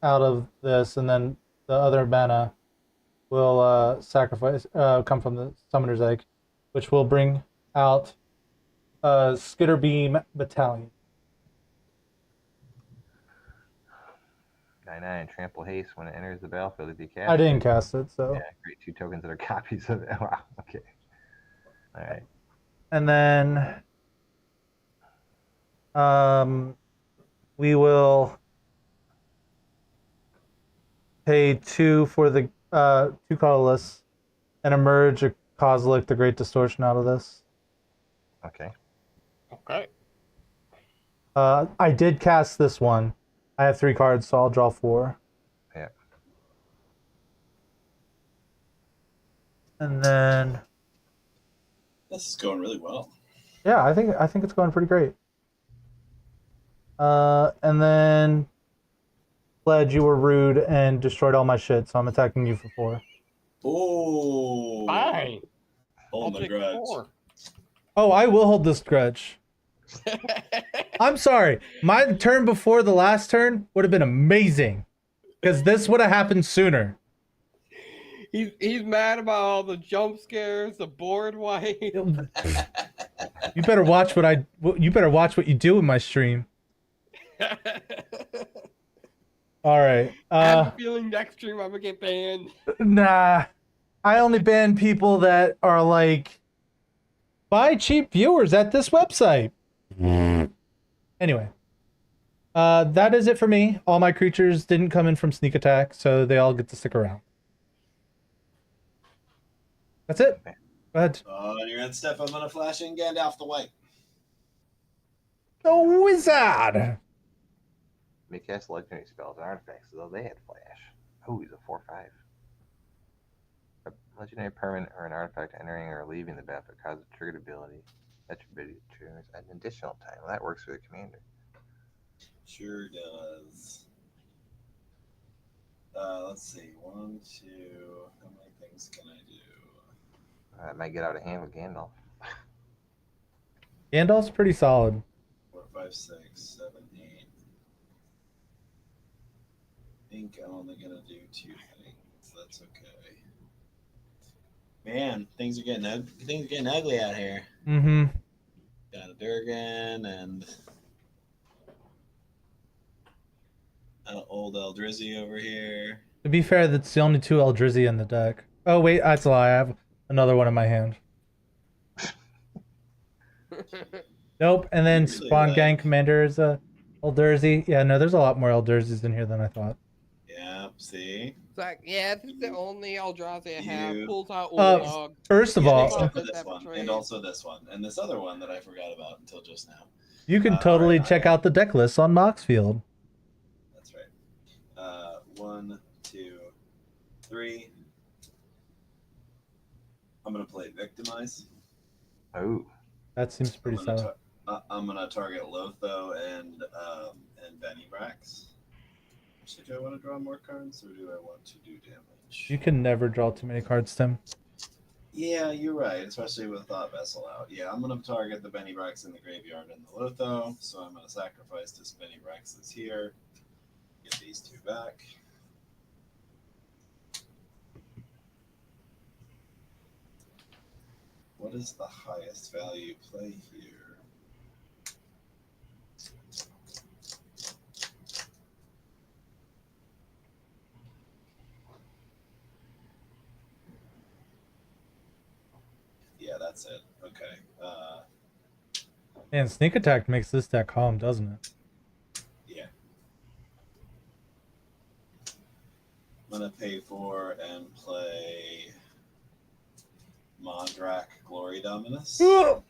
out of this, and then the other mana will sacrifice come from the Summoner's Egg, which will bring out Skitter Beam Battalion. 9/9 trample haste when it enters the battlefield. If you cast I didn't cast it, so. Yeah, create 2 tokens that are copies of it. Wow. Okay. All right. And then we will pay 2 for the 2 colorless and emerge a Kozilek, the Great Distortion, out of this. Okay. Okay. I did cast this one. I have 3 cards, so I'll draw 4. Yeah. And then This is going really well. yeah, I think it's going pretty great. And then Pledge, you were rude and destroyed all my shit, so I'm attacking you for 4. Oh, Fine. I'll hold the take grudge. 4. Oh, I will hold this grudge. I'm sorry. My turn before the last turn would have been amazing, because this would have happened sooner. He's mad about all the jump scares, the board wipe. You better watch what you do in my stream. All right. I have a feeling next stream I'm gonna get banned. Nah. I only ban people that are like, buy cheap viewers at this website. Anyway. That is it for me. All my creatures didn't come in from sneak attack, so they all get to stick around. That's it. Go ahead. On your end, Steph, I'm going to flash in Gandalf the White. The wizard. May cast legendary spells and artifacts, though they had flash. Oh, he's a 4/5. A legendary permanent or an artifact entering or leaving the battlefield causes a triggered ability. That ability triggers an additional time. Well, that works for the commander. Sure does. Let's see. 1, 2. How many things can I do? That might get out of hand with Gandalf. Gandalf's pretty solid. 4, 5, 6, 7, 8. I think I'm only gonna do 2 things. That's okay. Man, things are getting ugly out here. Mm-hmm. Got a Durgan and an old Eldrizzy over here. To be fair, that's the only 2 Eldrizzy in the deck. Oh, wait, that's a lie. I have another one in my hand. Nope, and then Really Spawn like- Gang Commander is a Eldrazi. Yeah, no, there's a lot more Eldrazzis in here than I thought. Yep, see? It's like, yeah, this is the only Eldrazi I have. You- Pulls out Uh, Ulog. First of Yeah, all, except for Put this that one, betrayed. and also this one, and this other one that I forgot about until just now. you can totally alright, check out the deck list on Moxfield. That's right. 1, 2, 3. I'm gonna play Victimize. Oh, That seems pretty I'm gonna solid. I'm gonna target Lotho and Benny Brax. So do I want to draw more cards or do I want to do damage? You can never draw too many cards, Tim. Yeah, you're right, especially with Thought Vessel out. Yeah, I'm gonna target the Benny Brax in the graveyard and the Lotho, so I'm gonna sacrifice this Benny Brax that's here. Get these 2 back. What is the highest value play here? Yeah, that's it. Okay. Man, Sneak Attack makes this deck calm, doesn't it? Yeah. gonna pay for and play Mondrak Glory Dominus. Oh,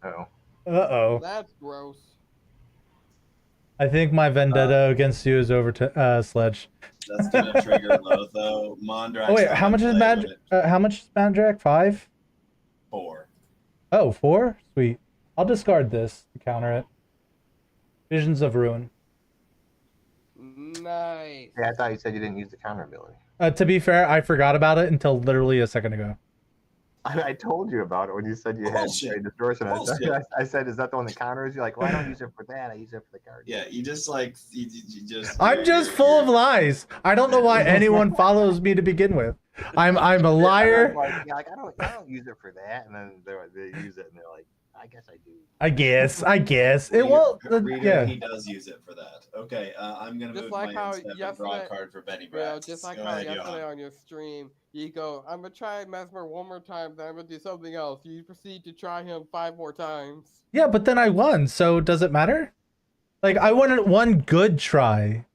Uh-oh. That's gross. I think my vendetta against you is over to Sledge. That's gonna trigger Lotho. Mondrak's Oh wait, not how in much is play Mad? when it- How much is Mandrak? 5? 4. Oh, 4? Sweet. I'll discard this to counter it. Visions of Ruin. Nice. yeah, I thought you said you didn't use the counter ability. To be fair, I forgot about it until literally a second ago. I told you about it when you said you had Bullshit. Trade Distortion. Bullshit. I said, is that the one that counters? You're like, well, I don't use it for that. I use it for the card. Yeah, you just like you just. I'm just full of lies. I don't know why anyone follows me to begin with. I'm a liar. Yeah, like I don't use it for that, and then they use it, and they're like, I guess I do. I guess. It will. Reader, Yeah. he does use it for that. Okay, I'm gonna Just move like my how end step and draw a yesterday- card for Benny Bro, Bratz. just like Go how ahead, yesterday Johan. on your stream, you go, I'm gonna try Mesmer one more time, then I'm gonna do something else. You proceed to try him 5 more times. Yeah, but then I won, so does it matter? Like, I won it one good try.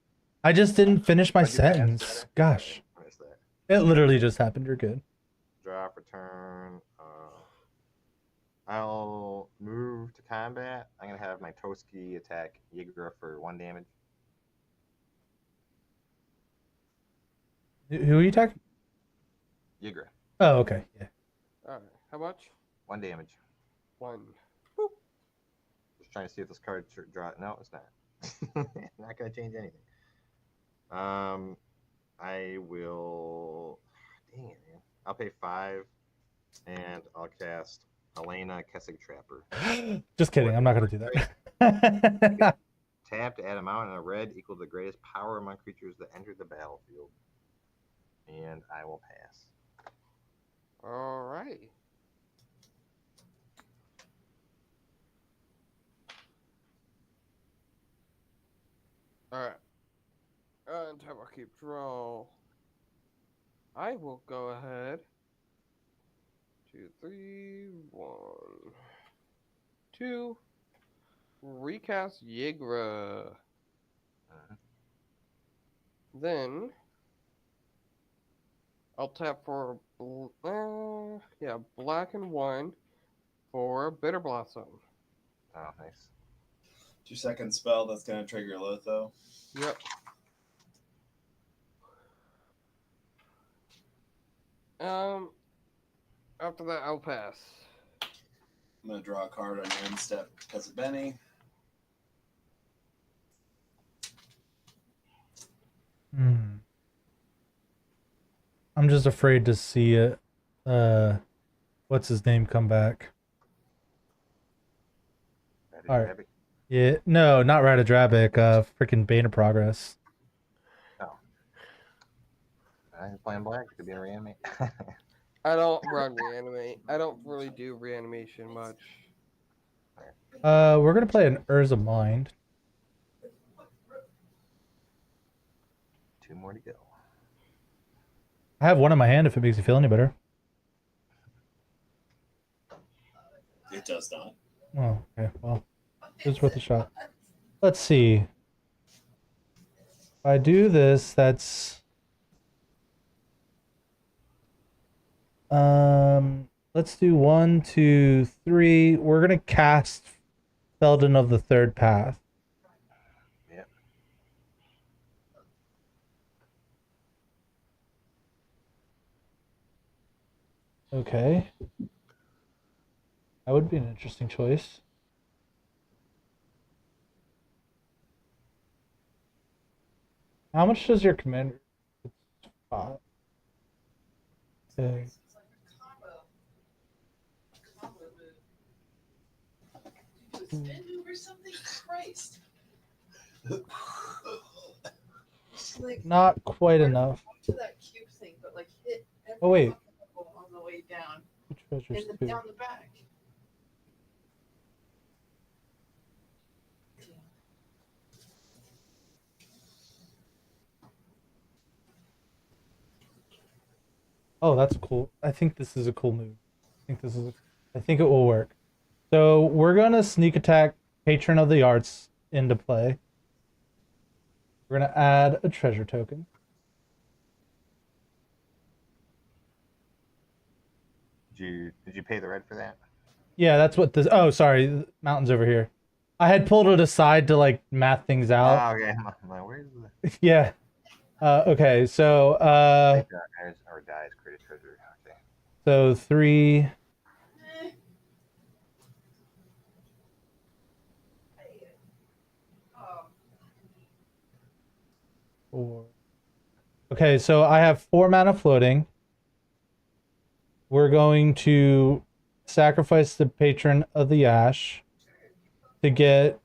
I just didn't finish my But you passed sentence. it. Gosh. I missed that. It literally just happened. You're good. Drop, return. I'll move to combat. I'm gonna have my Toski attack Yigra for 1 damage. Who are you talking? Yigra, Oh, okay. Yeah. Alright, how much? 1 damage. 1. Just trying to see if this card draw. No, it's not. Not gonna change anything. I will. Dang it, man! I'll pay 5, and I'll cast Elena Kessig Trapper. Just kidding. I'm not gonna do that. Tap to add a mountain and a red equal to the greatest power among creatures that enter the battlefield. And I will pass. Alright. Alright. Until I keep draw. I will go ahead. 2, 3, 1, 2. Recast Yigra. Uh-huh. Then I'll tap for black and 1 for Bitter Blossom. Oh, nice. 2-second spell that's gonna trigger Lotho. Yep. After that, I'll pass. I'm gonna draw a card on your end step because of Benny. I'm just afraid to see it. What's his name come back? All right. Rabbit. Yeah, no, not Radadrabic. Freaking Bane of Progress. I'm playing black. It could be a reanimate. I don't run reanimate. I don't really do reanimation much. We're gonna play an Urza Mind. 2 more to go. I have one in my hand if it makes you feel any better. It does not. Oh, okay. Well, it was worth a shot. Let's see. If I do this, that's let's do 1, 2, 3. We're gonna cast Feldon of the Third Path. Yep. Okay. That would be an interesting choice. How much does your commander? It's 5. Okay. It's like a combo move. Did you do a spin move or something? Christ. Just like Not quite enough. to that cube thing, but like hit every Oh, wait. level on the way down. Treasures And too. down the back. Oh, that's cool. I think this is a cool move. I think it will work. So we're gonna sneak attack Patron of the Arts into play. We're gonna add a treasure token. Did you pay the red for that? Yeah, that's what this. Oh, sorry, the mountain's over here. I had pulled it aside to like math things out. Oh, okay. I'm like, where's the Yeah. Okay, so or dies create a treasure? Okay. so 3. Eh. Oh, 4. Okay, so I have 4 mana floating. We're going to sacrifice the patron of the ash to get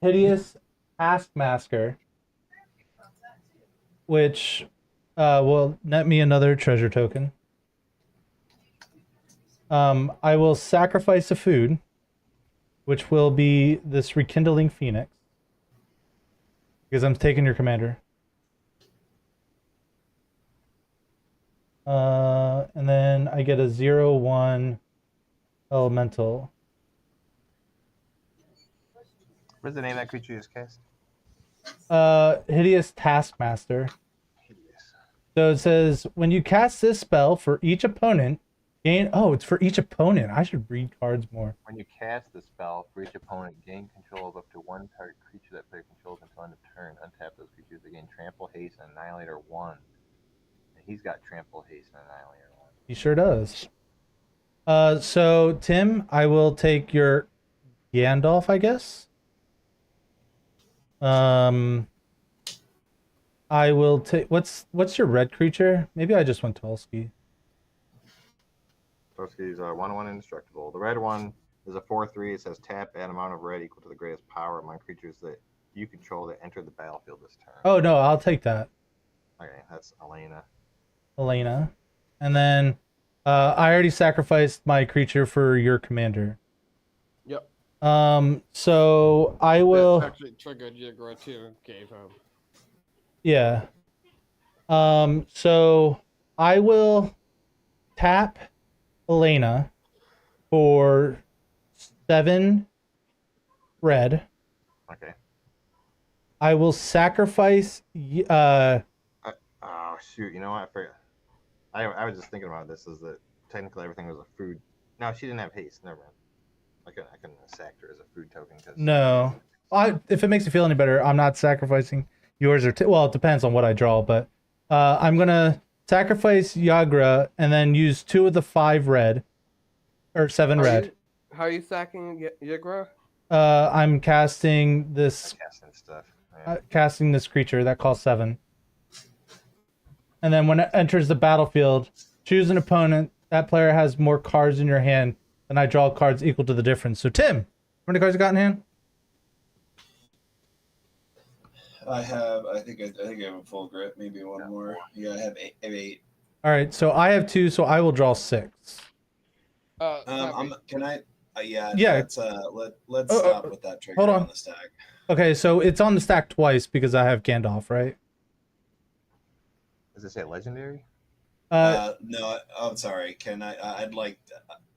hideous taskmaster, which will net me another treasure token. I will sacrifice a food, which will be this rekindling phoenix, because I'm taking your commander. And then I get a 0/1 elemental. What's the name of that creature you just cast? Hideous Taskmaster. Hideous. So it says when you cast this spell for each opponent, gain. Oh, it's for each opponent. I should read cards more. When you cast the spell, for each opponent, gain control of up to one target creature that player controls until end of turn. Untap those creatures. They gain Trample, Haste, and Annihilator 1. And he's got Trample, Haste, and Annihilator 1. He sure does. So Tim, I will take your Gandalf, I guess. I will take. What's your red creature? Maybe I just went Tolsky. Tolsky's 1/1 indestructible. The red one is a 4/3. It says tap, add amount of red equal to the greatest power among creatures that you control that enter the battlefield this turn. Oh no, I'll take that. Okay, that's Elena. And then I already sacrificed my creature for your commander. Yep. So I will That actually triggered Yigro too. Gave him. yeah. So I will tap Elena for 7 red. Okay. I will sacrifice Oh shoot! You know what? I forgot. I was just thinking about this. Is that technically everything was a food? No, she didn't have haste. Never mind. I couldn't have sacked her as a food token. No. If it makes you feel any better, I'm not sacrificing yours or well, it depends on what I draw, but I'm gonna sacrifice Yagra and then use 2 of the 5 red or 7 red. How are you sacking Yigro? I'm casting this Casting stuff. Yeah. casting this creature that costs 7. And then when it enters the battlefield, choose an opponent. That player has more cards in your hand, and I draw cards equal to the difference. So Tim, how many cards you got in hand? I think I have a full grip, maybe one more. Yeah, I have 8. All right, so I have 2, so I will draw 6. Can I? Yeah. Yeah. Let's stop with that trigger hold on. on the stack. Okay, so it's on the stack twice because I have Gandalf, right? Does it say legendary? No, I'm sorry. Can I? I'd like.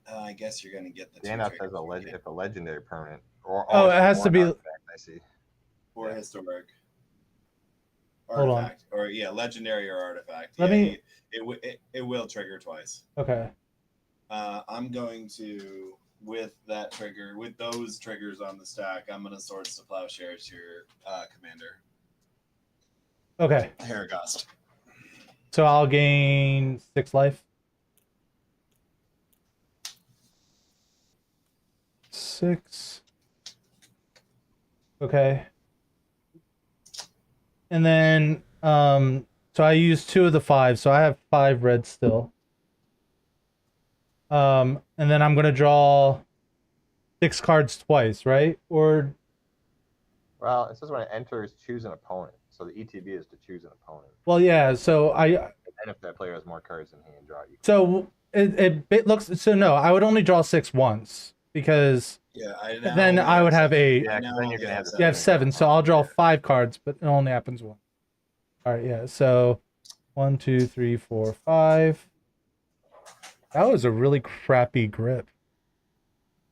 I guess you're gonna get the. Gandalf has if a legendary permanent. Or Oh, it has to be. Artifact, I see. Or historic. Hold on. Artifact. Or yeah, legendary or artifact. Let me. It will trigger twice. Okay. I'm going to with those triggers on the stack. I'm gonna Swords to Plowshares your commander. Okay. Haragast. So I'll gain 6 life. 6. Okay. And then so I used 2 of the 5, so I have 5 red still. And then I'm gonna draw 6 cards twice, right? Or Well, it says when it enters, choose an opponent. So the ETB is to choose an opponent. well, yeah. So And if that player has more cards in hand, draw equal. so it looks so no. I would only draw 6 once because Yeah. then I would have 8. Yeah, 'cause then you're gonna have You have 7, so I'll draw Yeah. 5 cards, but it only happens once. All right, yeah. So 1, 2, 3, 4, 5. That was a really crappy grip.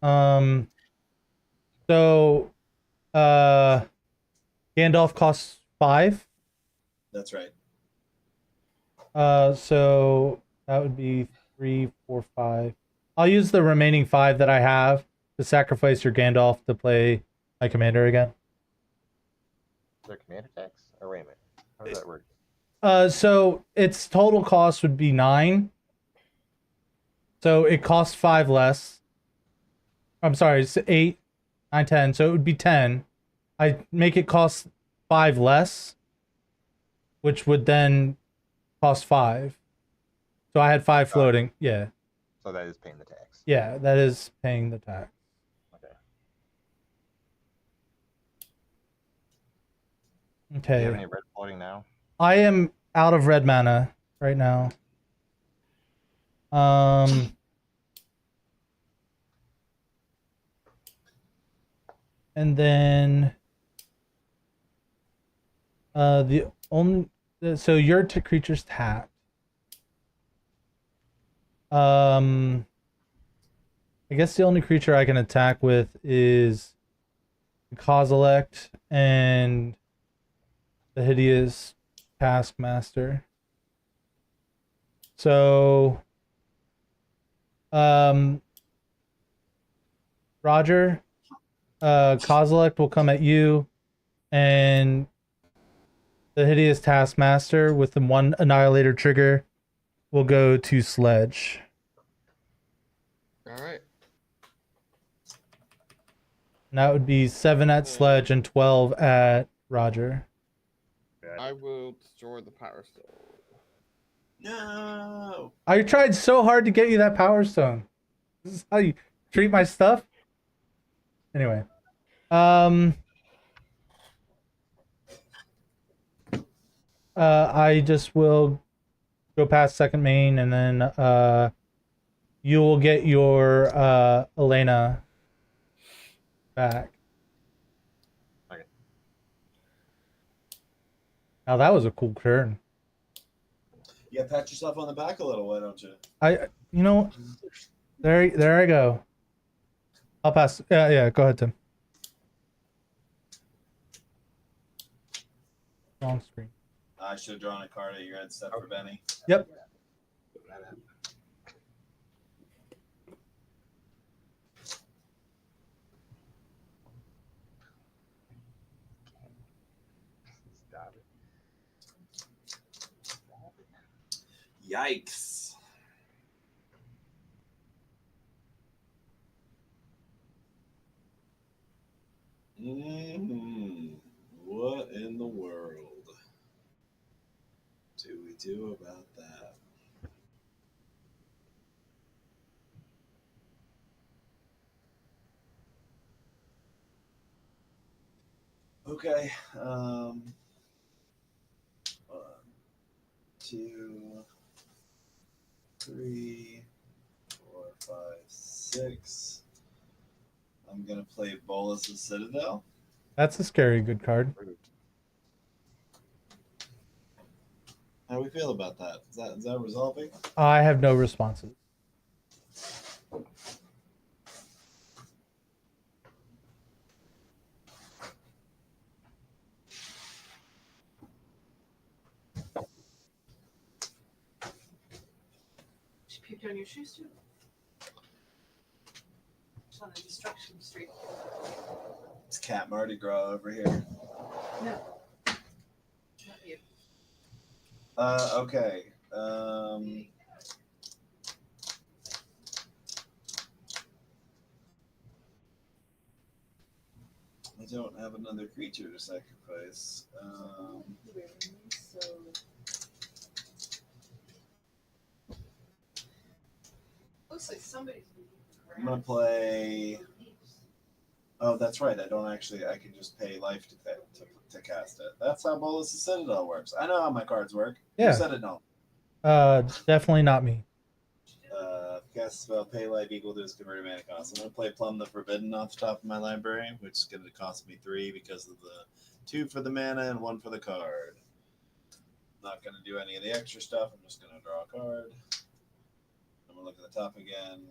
So Gandalf costs 5. That's right. So that would be 3, 4, 5. I'll use the remaining 5 that I have to sacrifice your Gandalf to play my commander again. Is there command attacks? Or wait a minute. How does that work? So its total cost would be 9. So it costs 5 less. I'm sorry, it's 8, 9, 10. So it would be 10. I make it cost 5 less, which would then cost 5. So I had 5 floating. Yeah. So that is paying the tax. Yeah, that is paying the tax. Okay. Do Okay. you have any red floating now? I am out of red mana right now. And then the only so your creature's tapped. I guess the only creature I can attack with is the Kozilek and the Hideous Taskmaster. So, Roger, Kozilek will come at you, and the Hideous Taskmaster with the 1 Annihilator trigger will go to Sledge. All right. And that would be 7 at Sledge and 12 at Roger. I will destroy the Power Stone. No. I tried so hard to get you that Power Stone. This is how you treat my stuff? Anyway. I just will go past second main, and then you will get your Elena back. Okay. Now that was a cool turn. Yeah, pat yourself on the back a little, why don't you? You know, there I go. I'll pass. Yeah, go ahead, Tim. Wrong screen. I should have drawn a card at your head step for Benny. Yep. Stop it. Yikes. What in the world do we do about that? Okay. 1, 2, 3, 4, 5, 6. I'm gonna play Bolus of Citadel. That's a scary good card. How do we feel about that? Is that resolving? I have no responses. She puked on your shoes too. She's on a destruction streak. It's Cat Mardi Gras over here. No. Not you. Okay. I don't have another creature to sacrifice. So looks like somebody's I'm gonna play. Oh, that's right. I don't actually. I can just pay life to cast it. That's how Bolus of Citadel works. I know how my cards work. Yeah. Who said it don't? Definitely not me. Cast spell, pay life equal to its converted mana cost. I'm gonna play Plumb the Forbidden off the top of my library, which is gonna cost me 3 because of the 2 for the mana and 1 for the card. Not gonna do any of the extra stuff. I'm just gonna draw a card. I'm gonna look at the top again.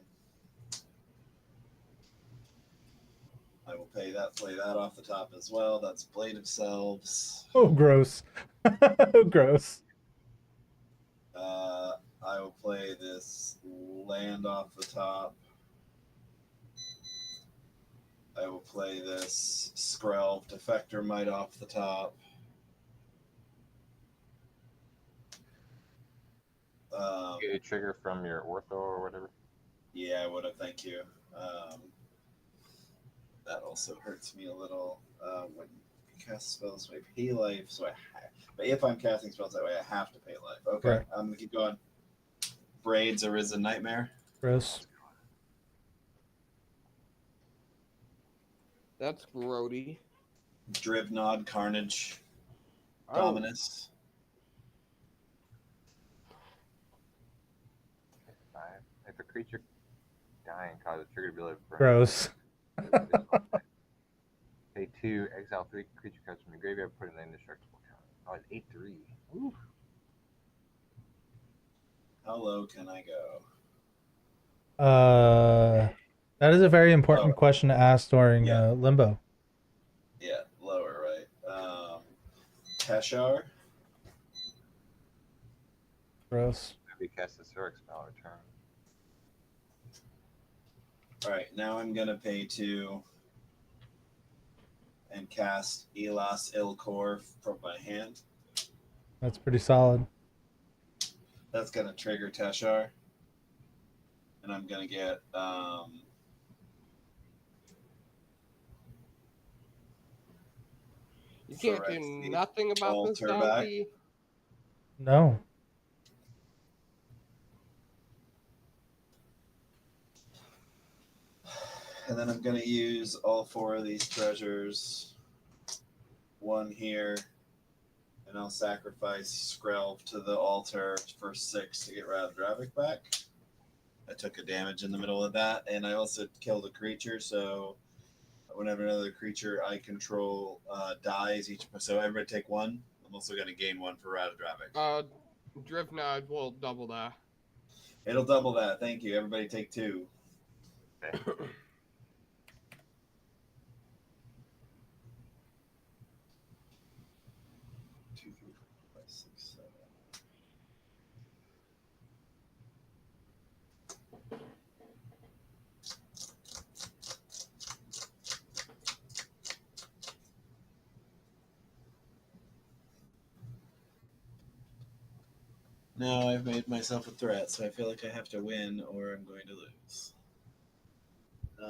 I will play that off the top as well. That's Blade of Selves. Oh, gross. Gross. I will play this land off the top. I will play this Skrelv Defector Might off the top. Get a trigger from your ortho or whatever. Yeah, I would have. Thank you. That also hurts me a little when you cast spells. So I pay life, so but if I'm casting spells that way, I have to pay life. Okay, Right. I'm gonna keep going. Braids Arisen Nightmare. Gross. That's grody. Drivnod Carnage. Oh, Dominus. 5. If a creature dying causes a trigger to be able to burn. Gross. Pay 2, exile 3 creature cards from your graveyard, put in an indestructible count. Oh, it's 8/3. Ooh. How low can I go? That is a very important question to ask during Yeah. limbo. Yeah, lower, right? Teshar. Gross. Maybe cast a Zurich spell return. All right, now I'm gonna pay 2 and cast Elas Ilkor from my hand. That's pretty solid. That's gonna trigger Teshar, and I'm gonna get you can't do Phyrexian nothing about this, Altar back. Donkey. No. And then I'm gonna use all 4 of these treasures. 1 here, and I'll sacrifice Skrelv to the altar for 6 to get Radadravik back. I took a damage in the middle of that, and I also killed a creature, so whenever another creature I control dies, so everybody take 1. I'm also gonna gain 1 for Radadravik. Drivnod will double that. It'll double that. Thank you. Everybody take 2. Okay. 2, 3, 4, 5, 6, 7. Now I've made myself a threat, so I feel like I have to win or I'm going to lose.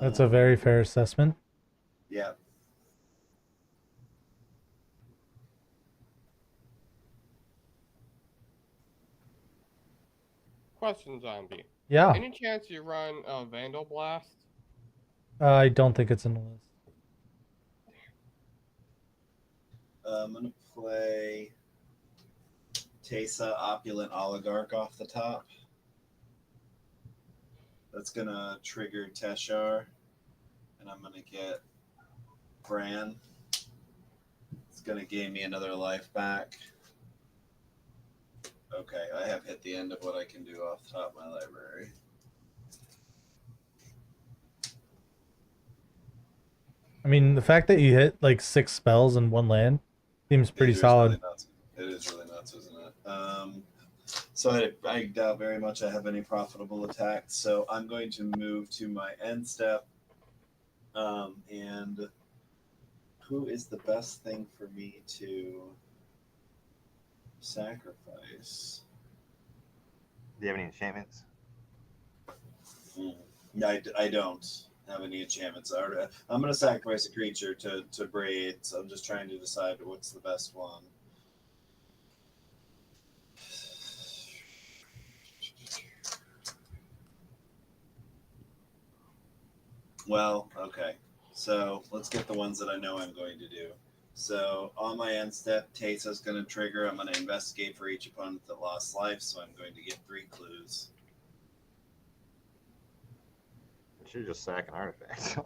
That's a very fair assessment. Yeah. Question, Zombie. Yeah. Any chance you run a Vandal Blast? I don't think it's in the list. I'm going to play Teysa Opulent Oligarch off the top. That's going to trigger Teshar. And I'm going to get Bran. It's going to gain me another life back. Okay, I have hit the end of what I can do off the top of my library. I mean, the fact that you hit like 6 spells in 1 land seems pretty It is solid. Really nuts. It is really nuts, isn't it? So I doubt very much I have any profitable attacks. So I'm going to move to my end step. And who is the best thing for me to sacrifice? Do you have any enchantments? I don't have any enchantments. I'm going to sacrifice a creature to braid. So I'm just trying to decide what's the best one. Well, okay. So let's get the ones that I know I'm going to do. So on my end step, Teysa's going to trigger. I'm going to investigate for each opponent that lost life. So I'm going to get 3 clues. You should just sack an artifact.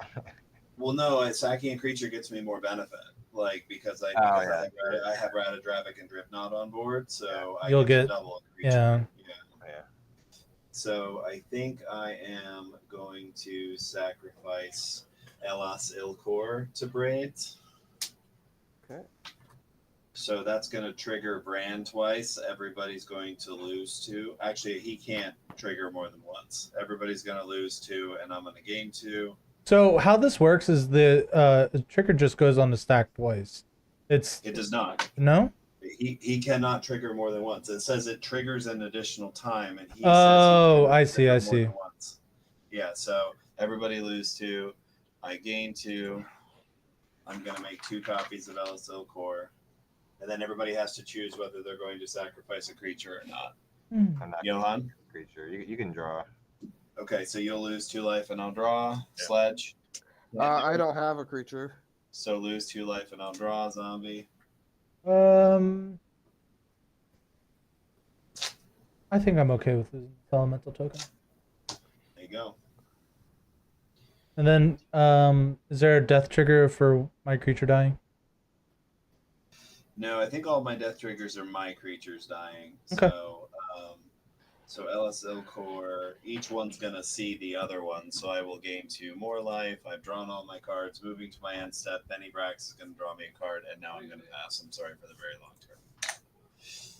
Well, no, sacking a creature gets me more benefit. Like because I have Radadravik and Dripknot on board, so You'll I get get- to double a creature. yeah. Yeah. So I think I am going to sacrifice Elas Ilkor to Braid. Okay. So that's going to trigger Brand twice. Everybody's going to lose 2. Actually, he can't trigger more than once. Everybody's going to lose 2, and I'm going to gain 2. So how this works is the trigger just goes on the stack twice. It does not. No? He cannot trigger more than once. It says it triggers an additional time, and he Oh, says he I trigger more see. than once. Yeah, so everybody lose 2. I gain 2. I'm going to make 2 copies of LSL Core. And then everybody has to choose whether they're going to sacrifice a creature or not. I'm not Johan? creature. You can draw. Okay, so you'll lose 2 life and I'll draw. Sledge. I don't have a creature. So lose 2 life and I'll draw. Zombie. I think I'm okay with losing this elemental token. There you go. And then, is there a death trigger for my creature dying? No, I think all my death triggers are my creatures dying. Okay. So LSL Core, each one's gonna see the other one, so I will gain 2 more life. I've drawn all my cards. Moving to my end step, Benny Brax is gonna draw me a card, and now I'm gonna pass. I'm sorry for the very long turn.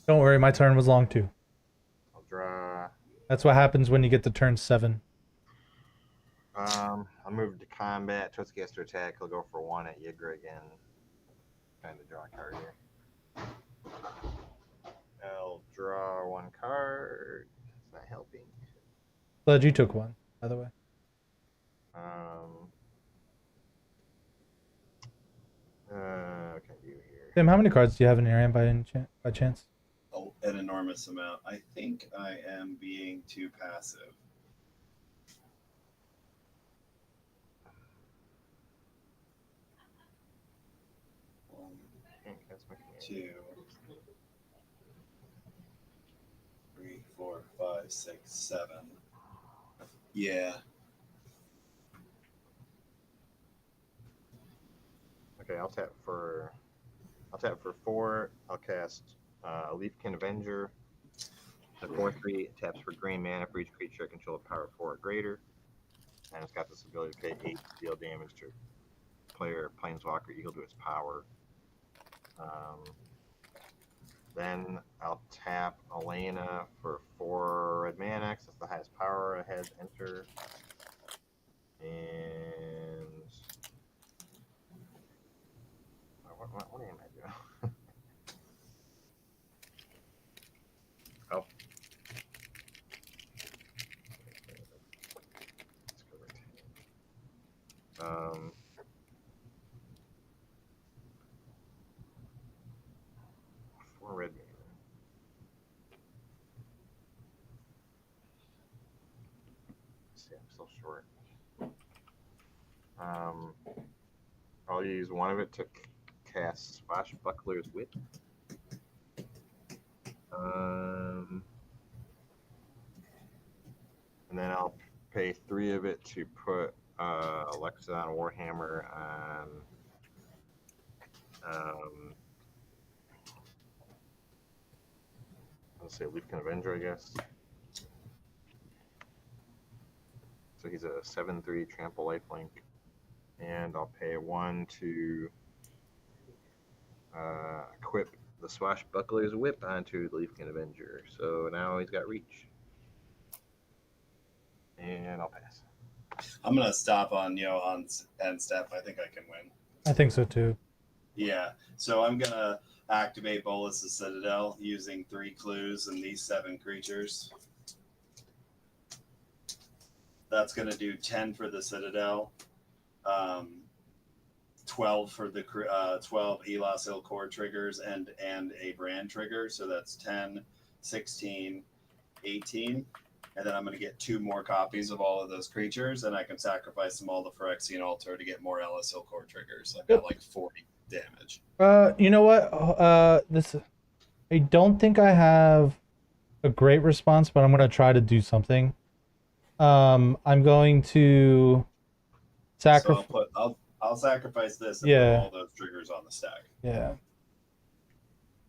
Don't worry, my turn was long too. I'll draw. That's what happens when you get to turn 7. I'll move to combat. Twist gets to attack. He'll go for 1 at Yigra again. Trying to draw a card here. I'll draw 1 card. It's not helping. Glad you took 1, by the way. What can I do here? Tim, how many cards do you have in your hand by chance? Oh, an enormous amount. I think I am being too passive. That's my command. 2, 3, 4, 5, 6, 7. Yeah. Okay, I'll tap for 4. I'll cast a Leafkin Avenger. The 4/3 taps for green mana for each creature I control of power 4 or greater. And it's got this ability to pay 8 to deal damage to player planeswalker equal to its power. Then I'll tap Elena for 4 red mana, 'cause that's the highest power it has enter. And what am I doing? Oh. Let's go retain. 4 red mana. See, I'm still short. I'll use 1 of it to cast Swashbuckler's Whip. And then I'll pay 3 of it to put Alexidon Warhammer on let's say Leafkin Avenger, I guess. So he's a 7/3 trample lifelink. And I'll pay 1 to equip the Swashbuckler's Whip onto the Leafkin Avenger. So now he's got reach. And I'll pass. I'm going to stop on Johan's end step. I think I can win. I think so too. Yeah. So I'm going to activate Bolas' Citadel using 3 clues and these 7 creatures. That's going to do 10 for the Citadel, 12 for the 12 Elas Ilkor triggers and a brand trigger. So that's 10, 16, 18. And then I'm going to get 2 more copies of all of those creatures, and I can sacrifice them all to Phyrexian Altar to get more Elas Ilkor triggers. I've got like 40 damage. You know what? I don't think I have a great response, but I'm going to try to do something. I'm going to sacrifice. So I'll sacrifice this and Yeah. put all those triggers on the stack. Yeah.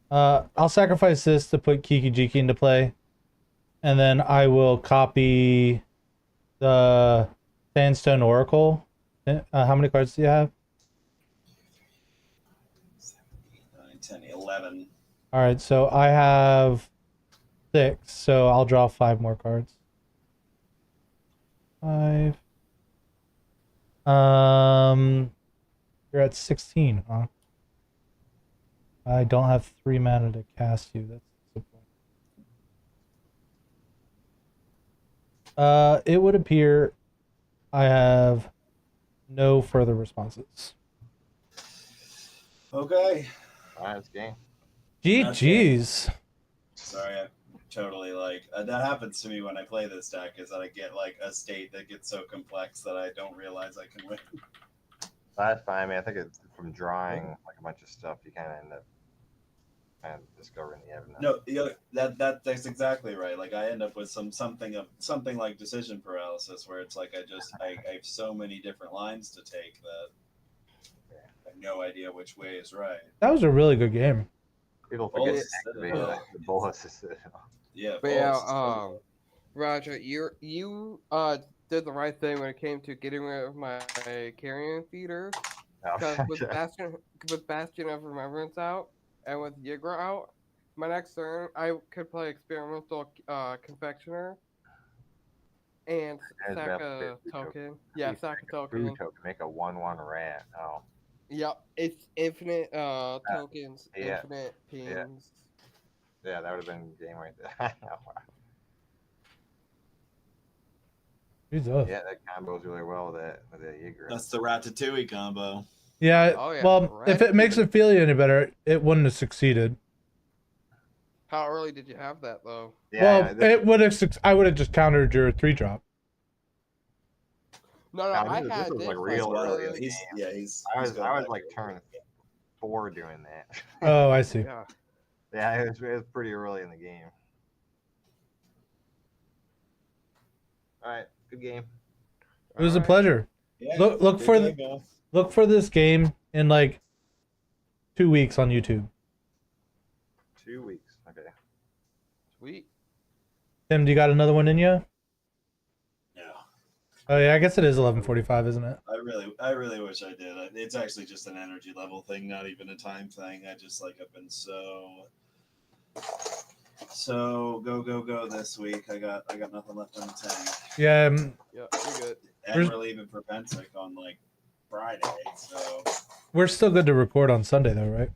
I'll sacrifice this to put Kiki Jiki into play, and then I will copy the Sandstone Oracle. How many cards do you have? 7, 8, 9, 10, 11. All right, so I have 6, so I'll draw 5 more cards. 5. You're at 16, huh? I don't have 3 mana to cast you. That's disappointing. It would appear I have no further responses. Okay. All right, it's game. GG's. Sorry, I totally that happens to me when I play this deck. Is that I get like a state that gets so complex that I don't realize I can win. That's fine. I mean, I think it's from drawing like a bunch of stuff, you kind of end up kind of discovering the evidence. No, that's exactly right. Like I end up with something like decision paralysis, where it's like I have so many different lines to take that I have no idea which way is right. That was a really good game. People forget Bolus to is activate citadel. like, the bolus is citadel. Yeah, But yeah, Bolus is citadel. Roger, you did the right thing when it came to getting rid of my carrion feeder. Because with Bastion of Remembrance out and with Yigra out, my next turn I could play Experimental Confectioner and sack a token. Yeah, sack a token. Make a 1/1 rat. Oh. Yep, it's infinite tokens, yeah, infinite pings. Yeah, that would have been game right there. Jesus. Yeah, that combos really well with that Yigra. That's the Ratatouille combo. Yeah, Oh, yeah, well, if it makes it feel any better, it wouldn't have succeeded. How early did you have that though? Yeah, well, it would have. I would have just countered your 3-drop. No, I had this was this like real early. I was like turn 4 doing that. Oh, I see. Yeah, it was pretty early in the game. All right, good game. It was a pleasure. Yeah, look for this game in like 2 weeks on YouTube. 2 weeks. Okay. Sweet. Tim, do you got another one in you? No. Oh yeah, I guess it is 11:45, isn't it? I really wish I did. It's actually just an energy level thing, not even a time thing. I just I've been so go this week. I got nothing left in the tank. Yeah. Yeah, you're good. And we're leaving for Pensick on Friday, so we're still good to record on Sunday though, right?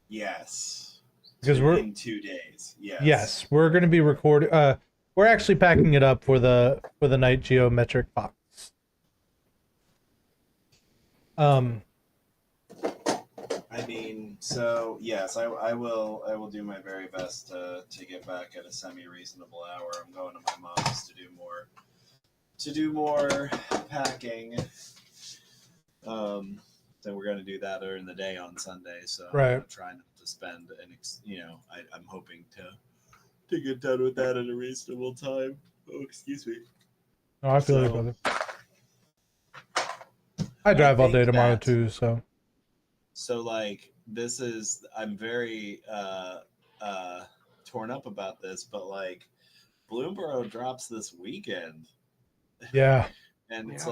Yes. Because we're in 2 days. Yes. Yes, we're going to be recording. We're actually packing it up for the night geometric box. I mean, so yes, I will do my very best to get back at a semi-reasonable hour. I'm going to my mom's to do more packing. So we're going to do that during the day on Sunday. So right. I'm trying to spend I'm hoping to get done with that at a reasonable time. Oh, excuse me. Oh, I feel like brother. I drive all day tomorrow too, so. So I'm very torn up about this, but Bloomberg drops this weekend. Yeah. And it's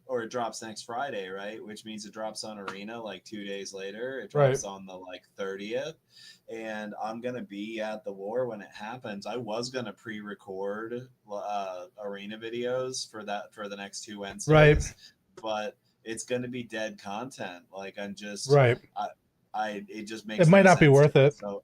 or it drops next Friday, right? Which means it drops on Arena 2 days later. It drops on the 30th. And I'm gonna be at the war when it happens. I was gonna pre-record Arena videos for the next 2 Wednesdays. Right. But it's gonna be dead content. I'm just right. It just makes it might not be worth it. So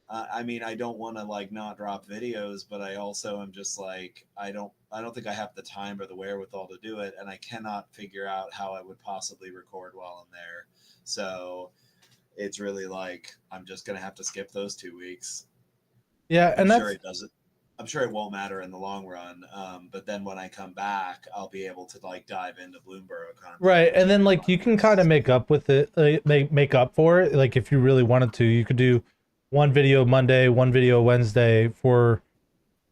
I mean, I don't want to not drop videos, but I also am just I don't think I have the time or the wherewithal to do it, and I cannot figure out how I would possibly record while I'm there. So it's really I'm just gonna have to skip those 2 weeks. Yeah, and I'm sure it won't matter in the long run. But then when I come back, I'll be able to dive into Bloomberg content. Right, and then you can kind of make up with it, make up for it. If you really wanted to, you could do one video Monday, one video Wednesday for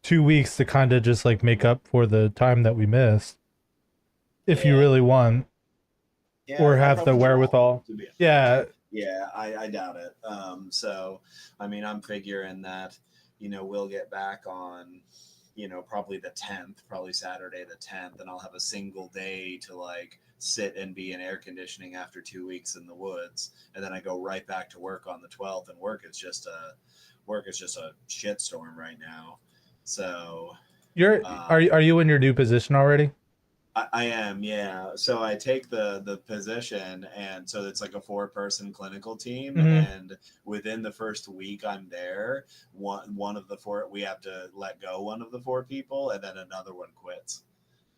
2 weeks to kind of just make up for the time that we missed. If you really want, or have the wherewithal. Yeah. Yeah, I doubt it. So, I mean, I'm figuring that, we'll get back on probably the 10th, probably Saturday the 10th, and I'll have a single day to like sit and be in air conditioning after 2 weeks in the woods, and then I go right back to work on the 12th, and work is just a shitstorm right now. So are you in your new position already? I am, yeah. So I take the position, and so it's like a 4-person clinical team. And within the first week I'm there, one of the 4, we have to let go one of the 4 people, and then another one quits.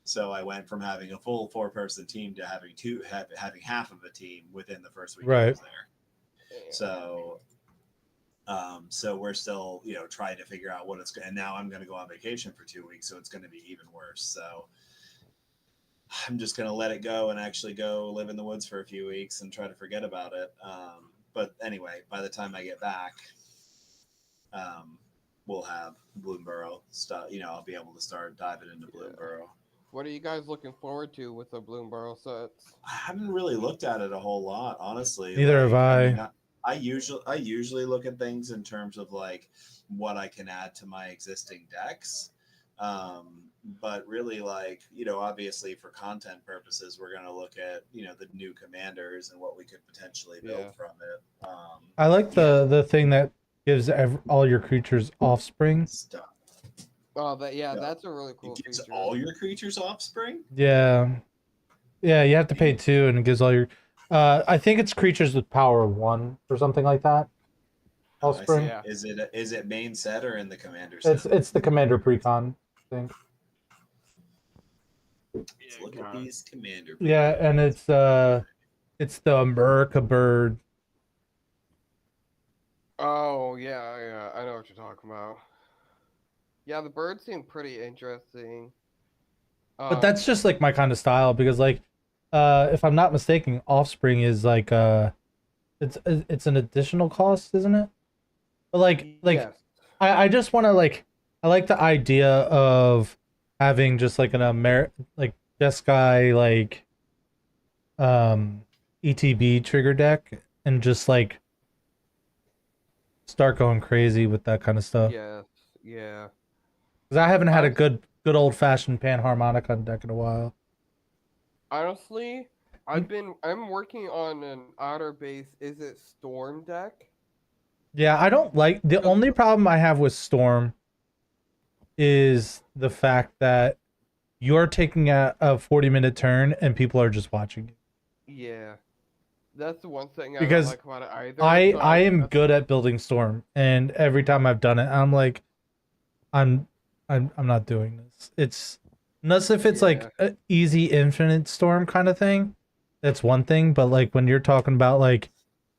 So I went from having a full 4-person team to having having half of a team within the first week I was there. So so we're still trying to figure out what it's going. And now I'm going to go on vacation for 2 weeks, so it's going to be even worse. So I'm just going to let it go and actually go live in the woods for a few weeks and try to forget about it. But anyway, by the time I get back, we'll have Bloomburrow stuff. I'll be able to start diving into Bloomburrow. What are you guys looking forward to with the Bloomburrow sets? I haven't really looked at it a whole lot, honestly. Neither have I. I usually look at things in terms of like what I can add to my existing decks. But really, like, obviously for content purposes, we're going to look at, the new commanders and what we could potentially build from it. I like the thing that gives all your creatures offspring. Stuff. Oh, that's a really cool It gives feature. all your creatures offspring? Yeah. Yeah, you have to pay 2 and it gives all your... I think it's creatures with power 1 or something like that. Offspring. Yeah. Is it main set or in the commander set? It's the commander precon thing. Let's look at these commander. Yeah, and it's the America bird. Oh yeah, I know what you're talking about. Yeah, the birds seem pretty interesting. But that's just like my kind of style because like, if I'm not mistaken, offspring is like it's an additional cost, isn't it? But like yes. I just want to like, I like the idea of having just like an like Jeskai like ETB trigger deck and just like start going crazy with that kind of stuff. Yes, yeah. Because I haven't had a good old fashioned Panharmonicon deck in a while. Honestly, I'm working on an outer base. Is it Storm deck? Yeah, I don't like the only problem I have with Storm is the fact that you're taking a 40-minute turn and people are just watching you. Yeah. That's the one thing I Because don't like about it either. I am good at building Storm, and every time I've done it, I'm like, I'm not doing this. It's unless if it's like an easy infinite Storm kind of thing, that's one thing. But like when you're talking about like,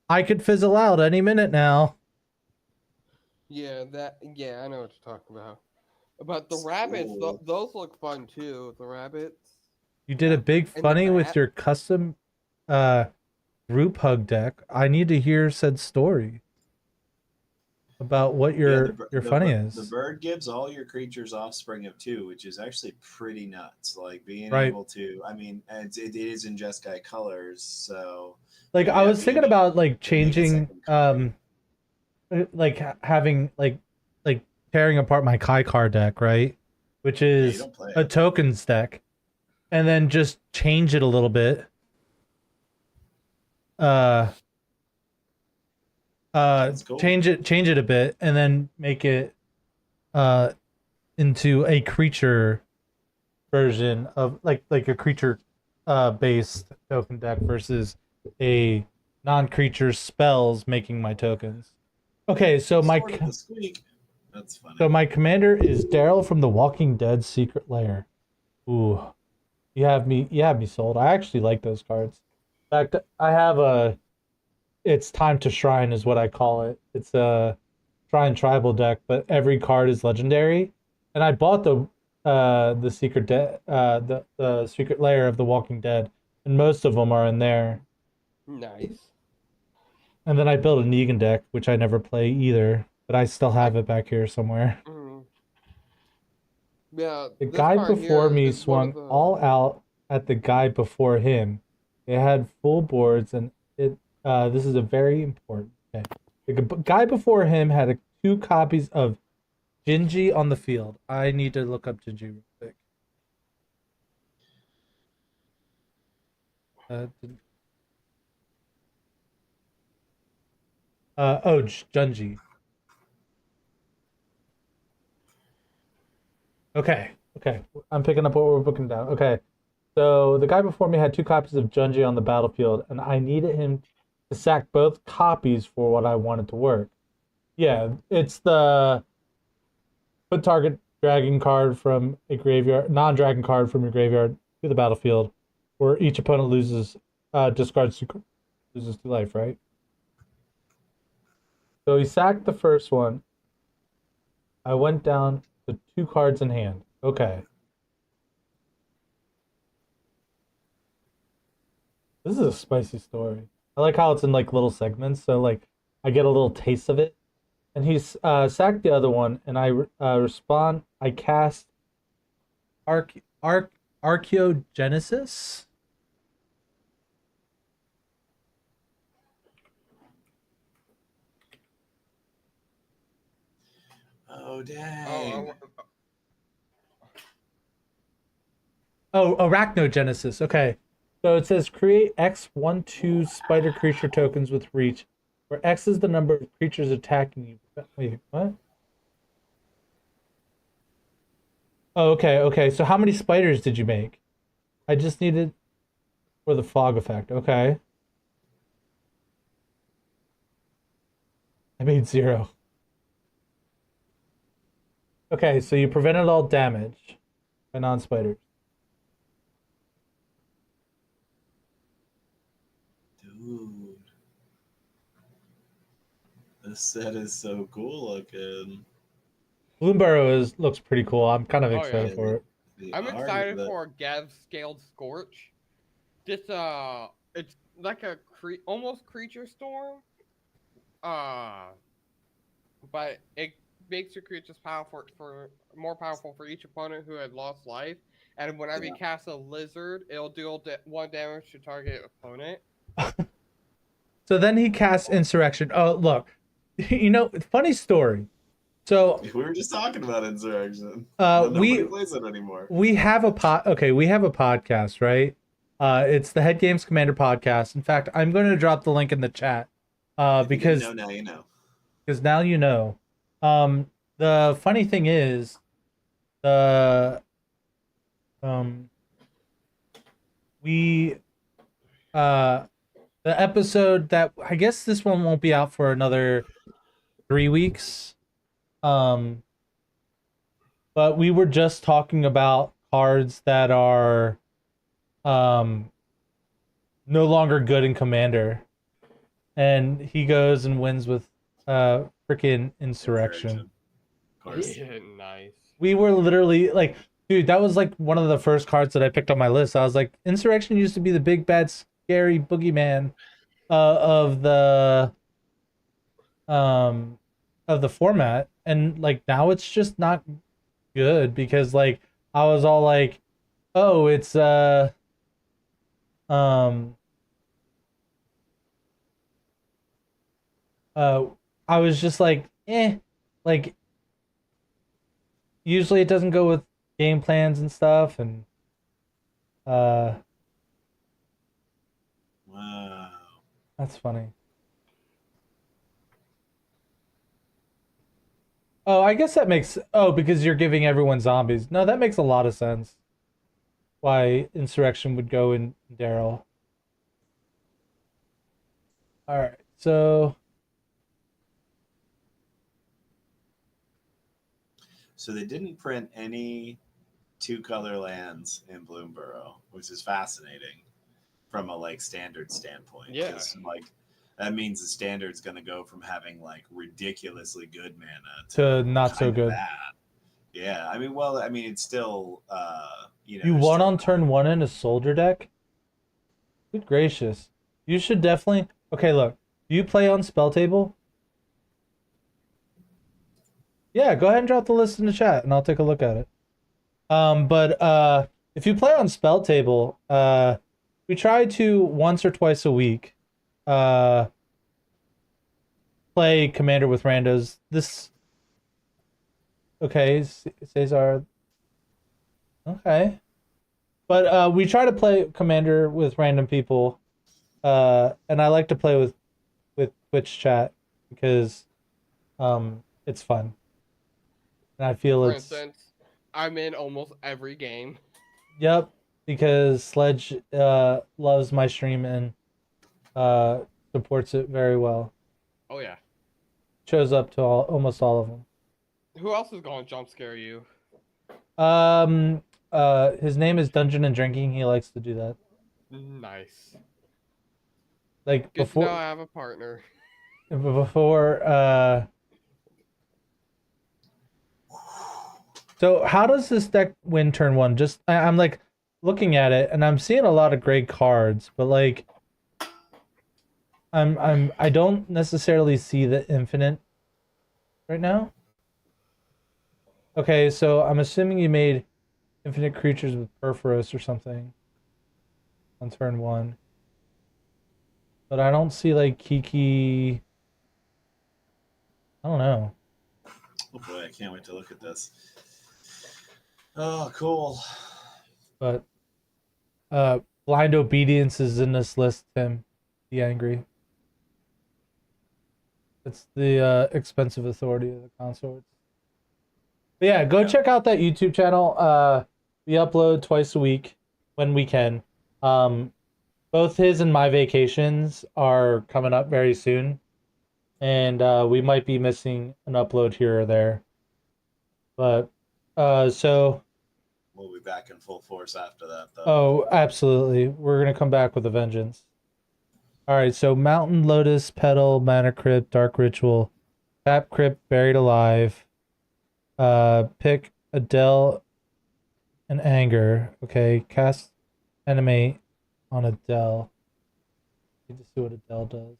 I could fizzle out any minute now. Yeah, I know what you're talking about. But the rabbits, those look fun too. The rabbits. You did a big funny with your custom group hug deck. I need to hear said story about what your funny is. The bird gives all your creatures offspring of 2, which is actually pretty nuts. Like being able to, I mean, it is in Jeskai colors, so. Like I was thinking about like changing, like having like tearing apart my Kaikar deck, right? Which is a tokens deck, and then just change it a little bit. Cool. Change it a bit, and then make it into a creature version of like a creature based token deck versus a non-creature spells making my tokens. Okay, so that's funny. So my commander is Daryl from The Walking Dead Secret Lair. Ooh, you have me sold. I actually like those cards. In fact, I have it's Time to Shrine is what I call it. It's a Shrine tribal deck, but every card is legendary. And I bought the secret the Secret Lair of The Walking Dead, and most of them are in there. Nice. And then I built a Negan deck, which I never play either, but I still have it back here somewhere. Yeah. The guy before me swung all out at the guy before him. They had full boards, and this is a very important. Okay. The guy before him had 2 copies of Gingy on the field. I need to look up Gingy real quick. Junji. Okay, okay. I'm picking up what we're booking down. Okay. So the guy before me had 2 copies of Junji on the battlefield, and I needed him to sack both copies for what I wanted to work. Yeah, it's the put target dragon card from a graveyard, non-dragon card from your graveyard to the battlefield, where each opponent discards 2, loses 2 life, right? So he sacked the first one. I went down to 2 cards in hand. Okay. This is a spicy story. I like how it's in like little segments, so like I get a little taste of it. And he's sacked the other one, and I respond. I cast Archaeogenesis. Oh dang! Oh, Arachnogenesis. Okay. So it says create X 1/2 spider creature tokens with reach, where X is the number of creatures attacking you. Wait, what? Oh, okay, okay. So how many spiders did you make? I just needed for the fog effect. Okay. I made 0. Okay, so you prevented all damage by non-spiders. Dude, this set is so cool looking. Bloomburrow looks pretty cool. I'm kind of Oh, excited yeah. for it. I'm excited for Gav's Scaled Scorch. This it's like a almost creature storm. But it makes your creatures more powerful for each opponent who had lost life. And whenever you cast a lizard, it'll deal 1 damage to target opponent. So then he casts Insurrection. Oh, look, funny story. So we were just talking about Insurrection. Nobody plays it anymore. We have a podcast, right? It's the Head Games Commander podcast. In fact, I'm going to drop the link in the chat. Because now you know. Because now you know. The funny thing is, the episode that I guess this one won't be out for another 3 weeks. But we were just talking about cards that are no longer good in Commander. And he goes and wins with freaking Insurrection. Of course. Yeah, nice. We were literally like, dude, that was like one of the first cards that I picked on my list. I was like, Insurrection used to be the big bad scary boogeyman of the format, and like now it's just not good because like I was all like, oh, it's I was just like, like usually it doesn't go with game plans and stuff, and wow, that's funny. Oh, I guess that makes because you're giving everyone zombies. No, that makes a lot of sense. Why Insurrection would go in Daryl. All right, so they didn't print any 2-color lands in Bloomburrow, which is fascinating from a like standard standpoint. Yeah, like that means the standard's going to go from having like ridiculously good mana to not so good. Bad. Yeah, I mean, it's still You won on turn 1 in a soldier deck. Good gracious, you should definitely. Okay, look, do you play on Spell Table? Yeah, go ahead and drop the list in the chat, and I'll take a look at it. But if you play on Spell Table, we try to once or twice a week play Commander with Randos. Okay, Cesar. Okay. But we try to play Commander with random people. And I like to play with Twitch chat because it's fun. And I feel For it's instance, I'm in almost every game. yep, because Sledge loves my stream and supports it very well. Oh yeah. Shows up to almost all of them. Who else is going to jump scare you? His name is Dungeon and Drinking. He likes to do that. Nice. Like Good to know I have a partner. before. So how does this deck win turn one? Just I'm like looking at it and I'm seeing a lot of great cards, but like I don't necessarily see the infinite right now. Okay, so I'm assuming you made infinite creatures with Perforos or something on turn one. But I don't see like Kiki. I don't know. Oh boy, I can't wait to look at this. Oh, cool. But blind obedience is in this list, Tim. Be angry. It's the expensive authority of the consorts. But yeah, go check out that YouTube channel. We upload twice a week when we can. Both his and my vacations are coming up very soon. And we might be missing an upload here or there. But so We'll be back in full force after that, though. oh, absolutely. We're gonna come back with a vengeance. All right, so Mountain Lotus, Petal, Mana Crypt, Dark Ritual, Tap Crypt, Buried Alive. Pick Adele and Anger. Okay, cast Animate on Adele. Need to see what Adele does.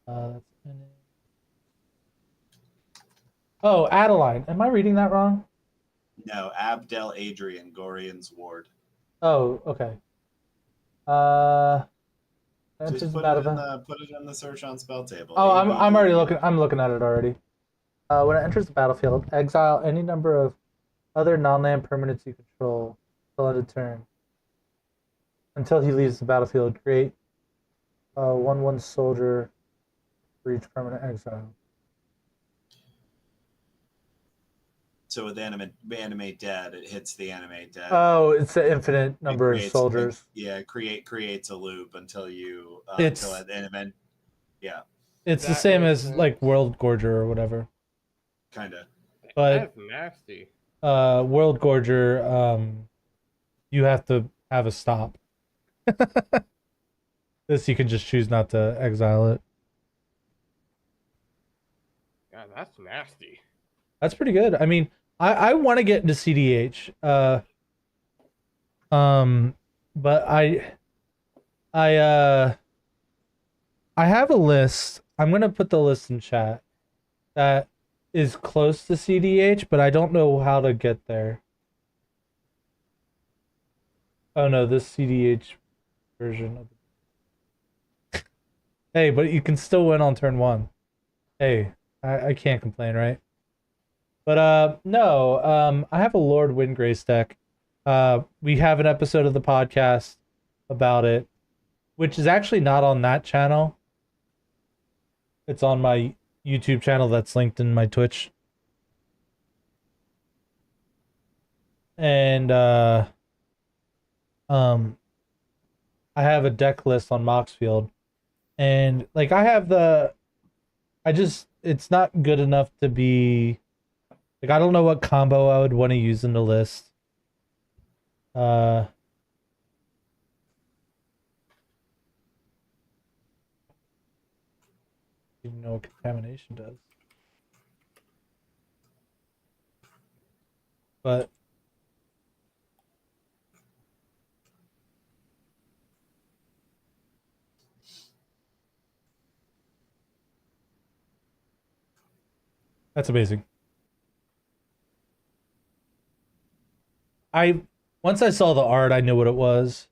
That's oh, Adeline. Am I reading that wrong? No, Abdel Adrian, Gorian's ward. Oh, okay. Just put it in the search on spell table. Oh, I'm already looking. I'm looking at it already. When it enters the battlefield, exile any number of other non-land permanents you control till end of turn. Until he leaves the battlefield, create a 1/1 soldier for each permanent exile. So with animate dead, it hits the animate dead. Oh, it's an infinite number of soldiers. Creates a loop until you It's yeah, the same as like World Gorger or whatever. kind of. But That's nasty. World Gorger, you have to have a stop. This you can just choose not to exile it. God, that's nasty. That's pretty good. I mean, I want to get into CDH. But I have a list. I'm gonna put the list in chat that is close to CDH, but I don't know how to get there. Oh no, this CDH version of Hey, but you can still win on turn one. Hey, I can't complain, right? But no, I have a Lord Windgrace deck. We have an episode of the podcast about it, which is actually not on that channel. It's on my YouTube channel that's linked in my Twitch. And I have a deck list on Moxfield. And like it's not good enough to be like, I don't know what combo I would want to use in the list. You know what contamination does. But that's amazing. Once I saw the art, I knew what it was.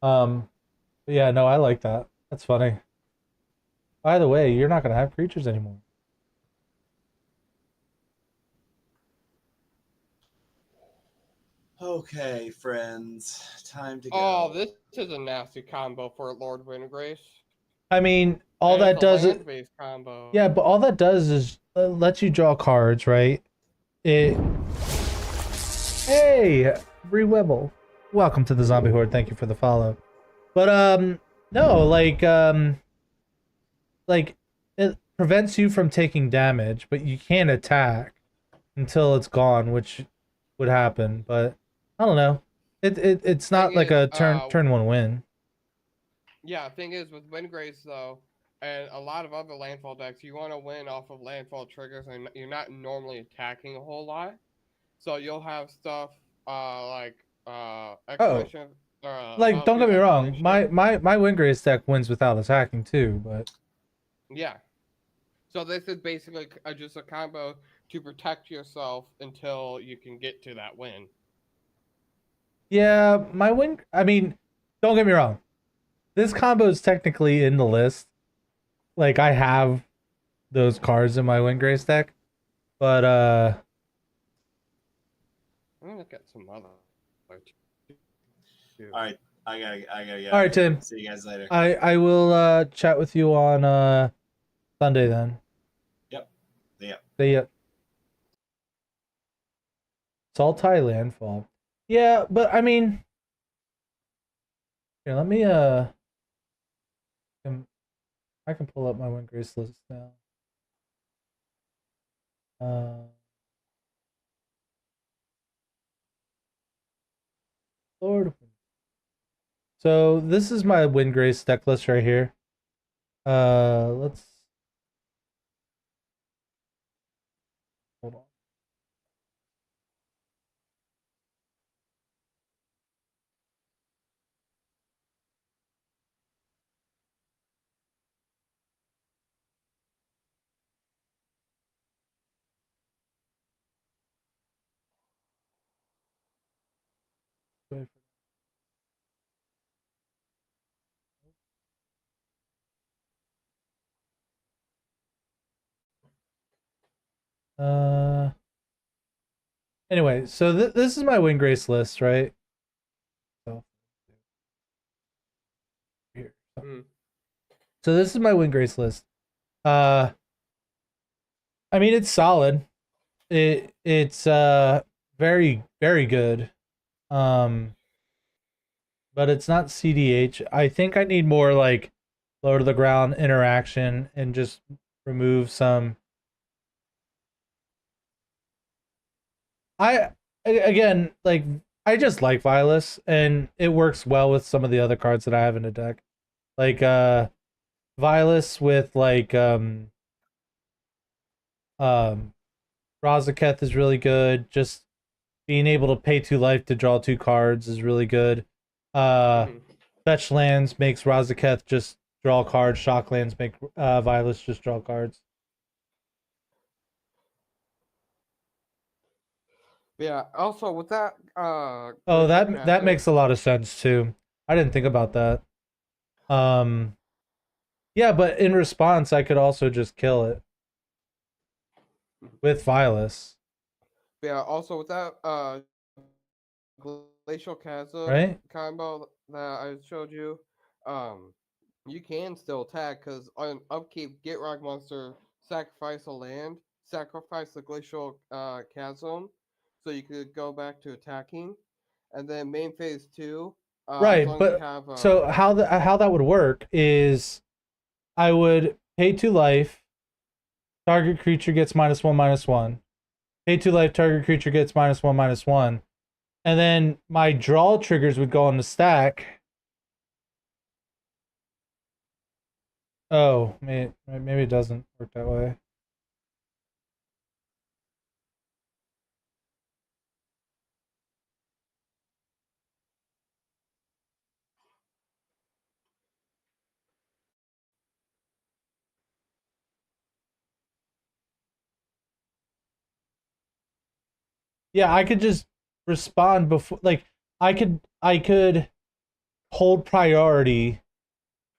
Yeah, no, I like that. That's funny. By the way, you're not gonna have creatures anymore. Okay, friends, time to go. Oh, this is a nasty combo for Lord Windgrace. I mean, all And that it's a does is land-based combo. yeah, but all that does is lets you draw cards, right? It. Hey, Bree Webble, welcome to the Zombie Horde. Thank you for the follow. But no, like it prevents you from taking damage, but you can't attack until it's gone, which would happen. But I don't know. It's not Thing like is, a turn one win. Yeah, thing is with Windgrace though, and a lot of other landfall decks, you want to win off of landfall triggers, and you're not normally attacking a whole lot. So you'll have stuff like exclamation. Like, don't get me wrong, Exclamation. my Windgrace deck wins without attacking too, but Yeah. So this is basically just a combo to protect yourself until you can get to that win. yeah, my win. I mean, don't get me wrong, this combo is technically in the list. Like, I have those cards in my Windgrace deck, but I'm gonna look at some other. All right, I gotta go. all right, Tim. See you guys later. I will chat with you on Sunday then. Yep. See ya. It's all Thai landfall. Yeah, but I mean, here, let me I can pull up my Windgrace list now. Lord. So this is my Windgrace deck list right here. Let's hold on. Anyway, so this is my Windgrace list, right? So here. So this is my Windgrace list. I mean, it's solid. It's very very good. Um, but it's not CDH. I think I need more like low to the ground interaction and just remove some. Again, like, I just like Vilas, and it works well with some of the other cards that I have in the deck. Like Vilas with like Razaketh is really good. Just being able to pay 2 life to draw 2 cards is really good. Fetch lands makes Razaketh just draw cards. Shock lands make Vilas just draw cards. Yeah. Also, with that. Oh, Glacial that Chasm, makes a lot of sense too. I didn't think about that. Yeah, but in response, I could also just kill it with Vilas, Yeah. Also, with that Glacial Chasm right? combo that I showed you, you can still attack because on upkeep, get rock monster, sacrifice a land, sacrifice the Glacial Chasm, so you could go back to attacking, and then main phase 2. As Right, long as you but have so how that would work is I would pay 2 life, target creature gets -1/-1. Pay 2 life, target creature gets -1/-1. And then my draw triggers would go on the stack. Oh, maybe it doesn't work that way. Yeah, I could just respond before, like, I could hold priority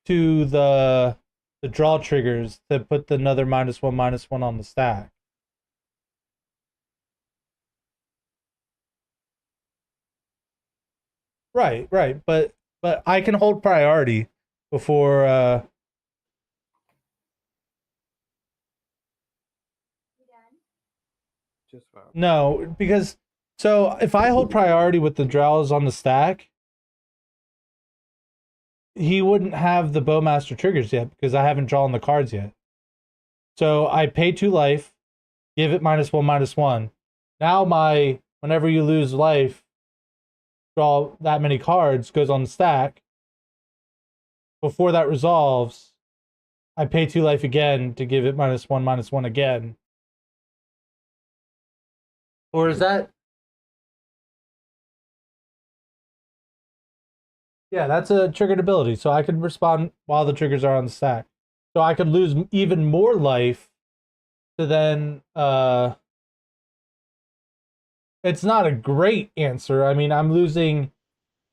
to the draw triggers to put another -1/-1 on the stack. Right, right. But I can hold priority before Just about. no, because so if I hold priority with the draws on the stack, he wouldn't have the Bowmaster triggers yet because I haven't drawn the cards yet. So I pay 2 life, give it -1/-1. Now my whenever you lose life, draw that many cards goes on the stack. Before that resolves, I pay 2 life again to give it -1/-1 again. Or is that? Yeah, that's a triggered ability, so I could respond while the triggers are on the stack. So I could lose even more life to then it's not a great answer. I mean, I'm losing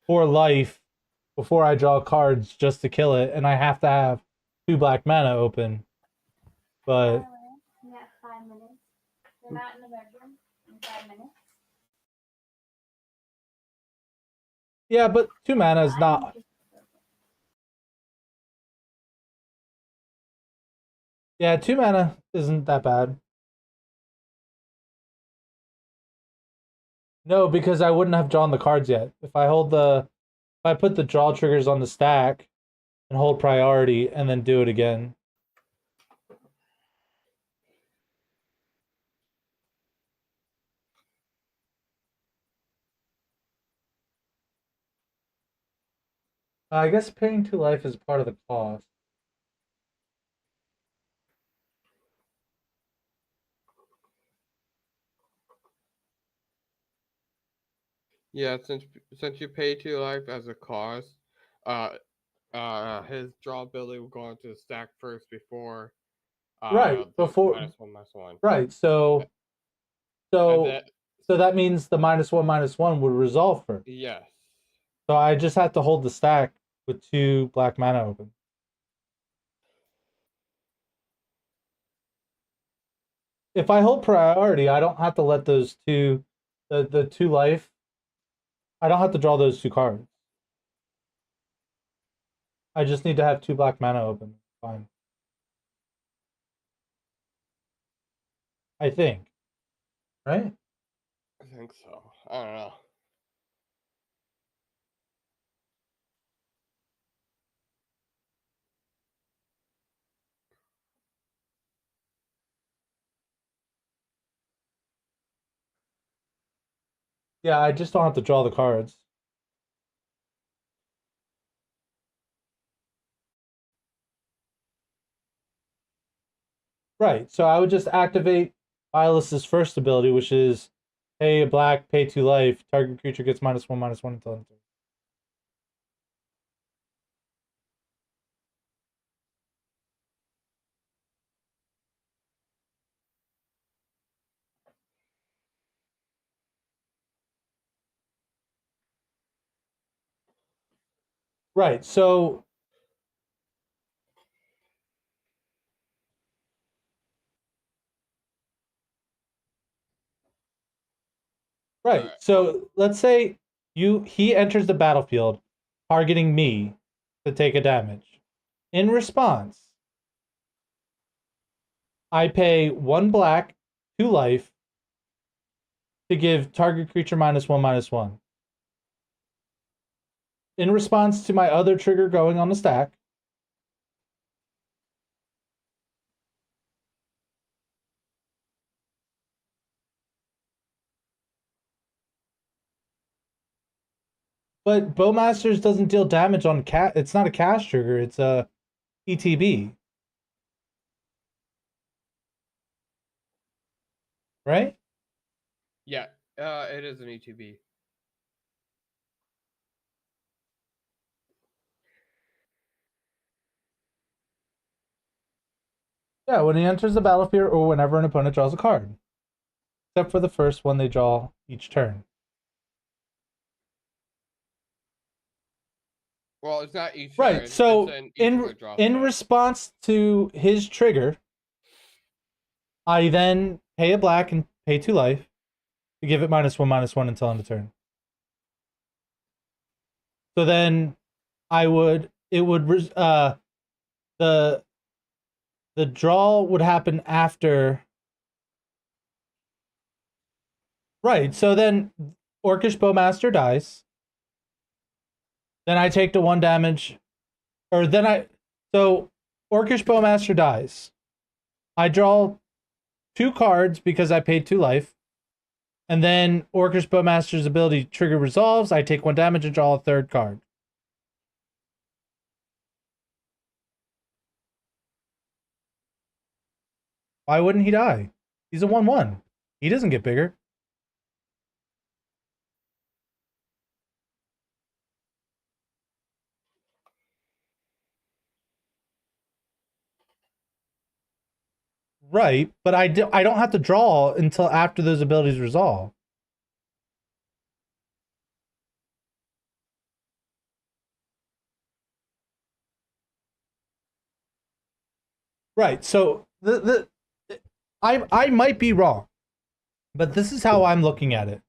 4 life before I draw cards just to kill it, and I have to have 2 black mana open. But Yeah, 5 minutes. They're not in the bedroom in 5 minutes. yeah, but 2 mana is not. Yeah, 2 mana isn't that bad. No, because I wouldn't have drawn the cards yet. If I put the draw triggers on the stack and hold priority and then do it again. I guess paying 2 life is part of the cost. Yeah, since you pay 2 life as a cost, his draw ability will go into the stack first before Right, the before -1/-1. right. So And that, so that means the -1/-1 would resolve first. yes. So I just have to hold the stack with 2 black mana open. If I hold priority, I don't have to let those the 2 life. I don't have to draw those 2 cards. I just need to have 2 black mana open. Fine. I think. Right? I think so. I don't know. Yeah, I just don't have to draw the cards. Right. So I would just activate Hylas's first ability, which is pay a black, pay 2 life, target creature gets -1/-1 until end of turn. Right. So right. Alright. So let's say he enters the battlefield targeting me to take a damage. In response, I pay 1 black, 2 life to give target creature -1/-1. In response to my other trigger going on the stack, but Bowmasters doesn't deal damage on cat. It's not a cast trigger. It's a ETB, right? Yeah, it is an ETB. Yeah, when he enters the battlefield or whenever an opponent draws a card, except for the first one they draw each turn. Well, it's not each Right. turn. So It's each one draws in card. response to his trigger, I then pay a black and pay 2 life to give it -1/-1 until end of turn. So then the draw would happen after. Right. So then Orcish Bowmaster dies. Then I take the 1 damage. So Orcish Bowmaster dies. I draw 2 cards because I paid 2 life. And then Orcish Bowmaster's ability trigger resolves. I take 1 damage and draw a 3rd card. Why wouldn't he die? He's a 1/1. He doesn't get bigger. Right, but I don't have to draw until after those abilities resolve. Right, so I might be wrong, but this is how I'm looking at it.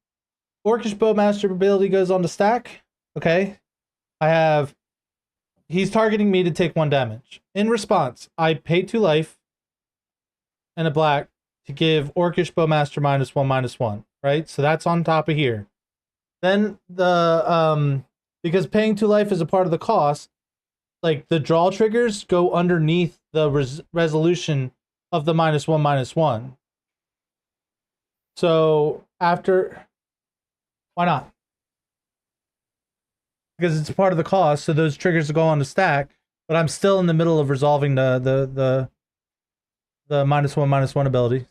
Orcish Bowmaster ability goes on the stack. Okay, he's targeting me to take 1 damage. In response, I pay 2 life and a black to give Orcish Bowmaster -1/-1. Right, so that's on top of here. Then because paying 2 life is a part of the cost, like the draw triggers go underneath the resolution of the -1/-1. So after, why not? Because it's part of the cost, so those triggers go on the stack. But I'm still in the middle of resolving the -1/-1 ability.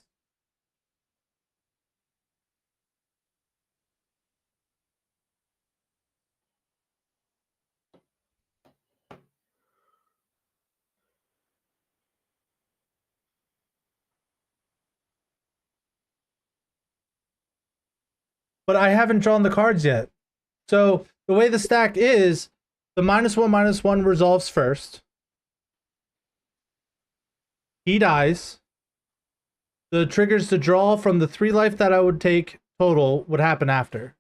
But I haven't drawn the cards yet. So the way the stack is, the -1/-1 resolves first. He dies. The triggers to draw from the 3 life that I would take total would happen after.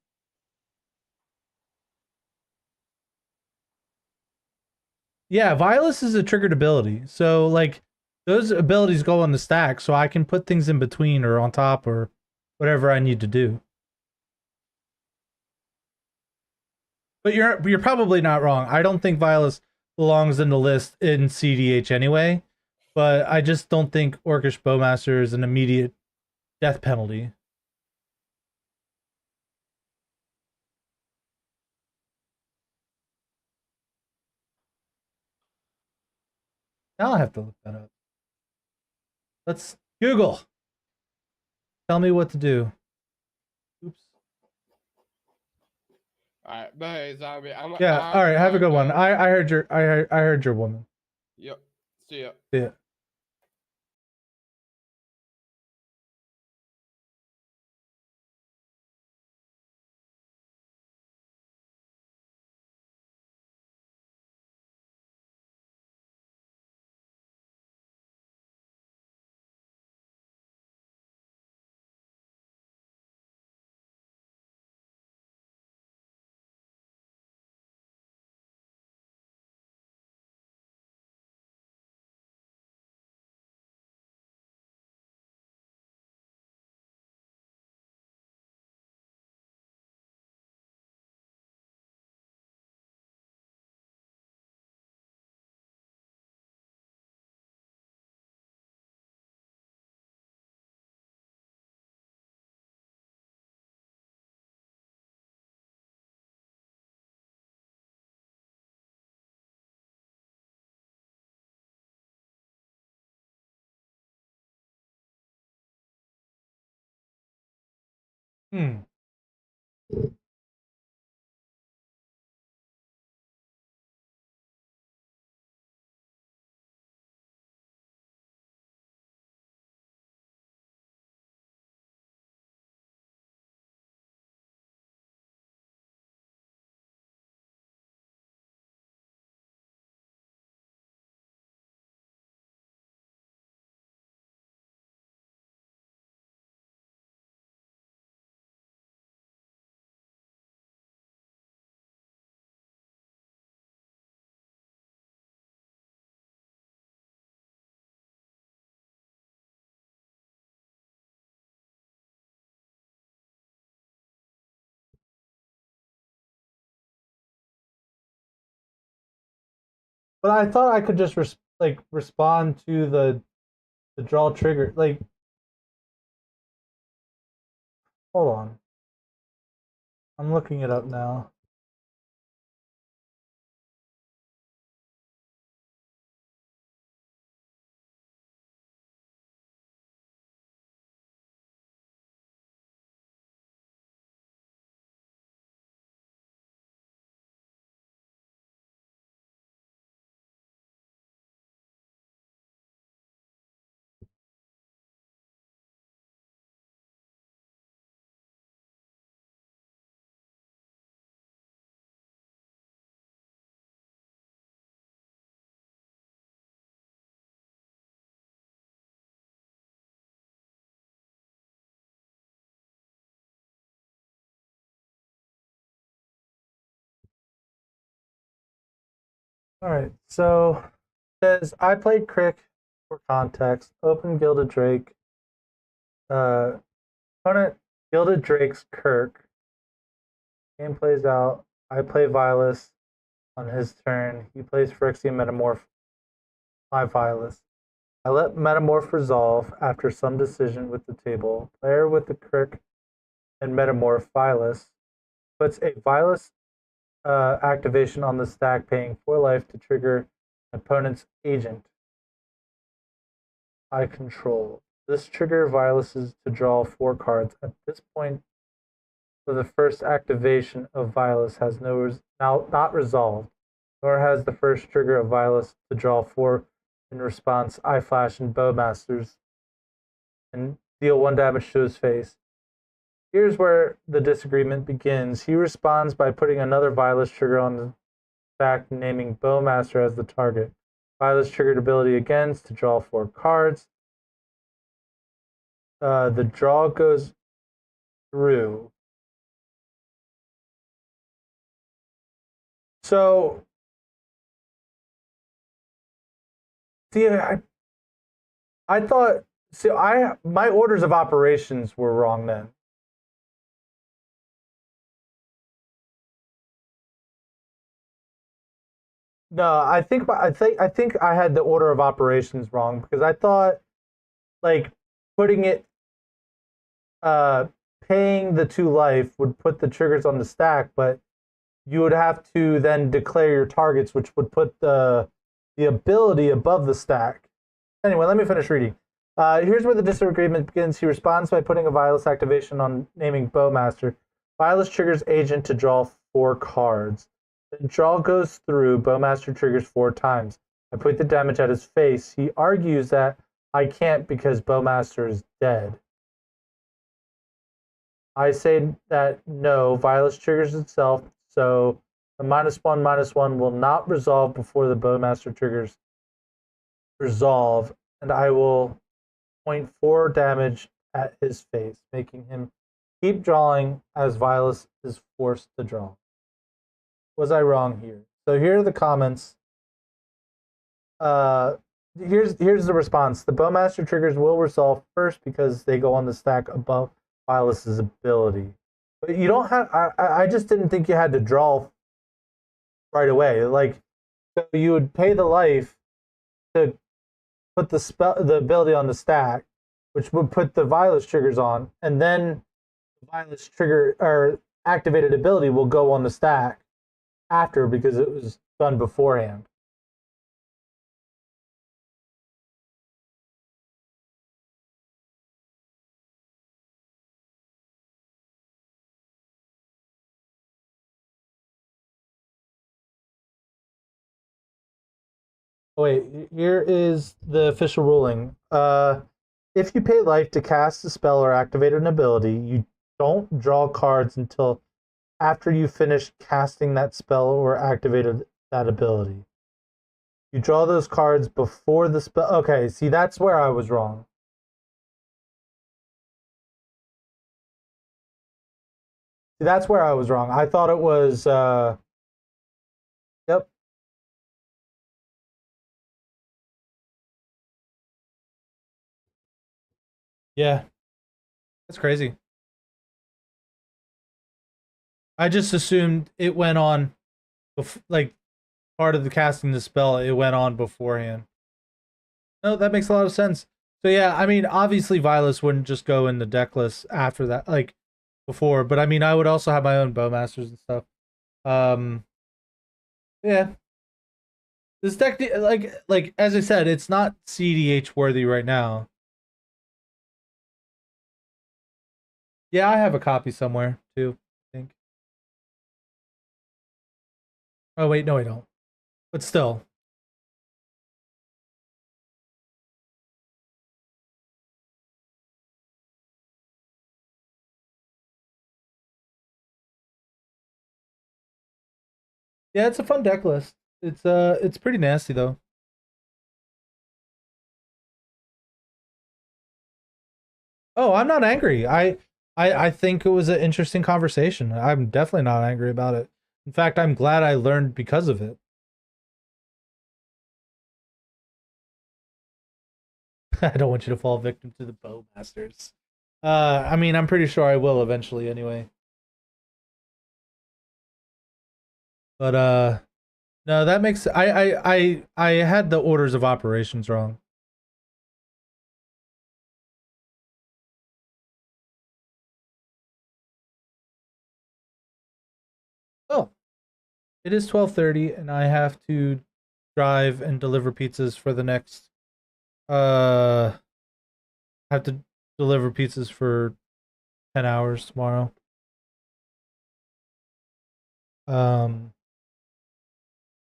Yeah, Violus is a triggered ability. So like those abilities go on the stack, so I can put things in between or on top or whatever I need to do. But you're probably not wrong. I don't think Violus belongs in the list in CDH anyway. But I just don't think Orcish Bowmaster is an immediate death penalty. Now I have to look that up. Let's Google. Tell me what to do. Oops. All right, but hey, zombie, I'm Yeah. out, All right. Have a good one. go. I heard I heard your woman. Yep. See ya. See ya. Hmm. But I thought I could just respond to the draw trigger. Like, hold on, I'm looking it up now. All right, so it says I played Crick for context. Open Gilded Drake. Opponent Gilded Drake's Kirk. Game plays out. I play Vilas on his turn. He plays Phyrexian Metamorph. My Vilas. I let Metamorph resolve after some decision with the table. Player with the Kirk and Metamorph Vilas puts a Vilas activation on the stack, paying 4 life to trigger opponent's agent I control. This trigger Vilas is to draw 4 cards. At this point, so the first activation of Vilas has not resolved, nor has the first trigger of Vilas to draw 4. In response, I flash and Bowmasters and deal 1 damage to his face. Here's where the disagreement begins. He responds by putting another Vilas trigger on the stack, naming Bowmaster as the target. Vilas triggered ability again is to draw 4 cards. The draw goes through. So, see, I thought, see, my orders of operations were wrong then. No, I think I had the order of operations wrong because I thought like putting it paying the 2 life would put the triggers on the stack, but you would have to then declare your targets, which would put the ability above the stack. Anyway, let me finish reading. Here's where the disagreement begins. He responds by putting a Vilas activation on naming Bowmaster. Vilas triggers agent to draw 4 cards. The draw goes through. Bowmaster triggers 4 times. I put the damage at his face. He argues that I can't because Bowmaster is dead. I say that no, Vilas triggers itself, so the -1/-1 will not resolve before the Bowmaster triggers resolve, and I will point 4 damage at his face, making him keep drawing as Vilas is forced to draw. Was I wrong here? So here are the comments. Here's the response. The Bowmaster triggers will resolve first because they go on the stack above Vilas's ability. But you don't have. I just didn't think you had to draw right away. Like, so you would pay the life to put the ability on the stack, which would put the Vilas triggers on, and then the Vilas trigger or activated ability will go on the stack after because it was done beforehand. Wait, here is the official ruling. If you pay life to cast a spell or activate an ability, you don't draw cards until after you finish casting that spell or activated that ability. You draw those cards before the spell. Okay, see, that's where I was wrong. See, that's where I was wrong. I thought it was. Yep. Yeah, that's crazy. I just assumed it went on, like part of the casting the spell, it went on beforehand. No, that makes a lot of sense. So yeah, I mean, obviously Vilas wouldn't just go in the deck list after that, like before. But I mean, I would also have my own bowmasters and stuff. Yeah, this deck, like as I said, it's not CDH worthy right now. Yeah, I have a copy somewhere too, I think. Oh wait, no, I don't. But still. Yeah, it's a fun deck list. It's pretty nasty though. Oh, I'm not angry. I think it was an interesting conversation. I'm definitely not angry about it. In fact, I'm glad I learned because of it. I don't want you to fall victim to the bowmasters. I mean, I'm pretty sure I will eventually anyway. But no, that makes I had the orders of operations wrong. Oh, it is 12:30 and I have to drive and deliver pizzas for the next have to deliver pizzas for 10 hours tomorrow.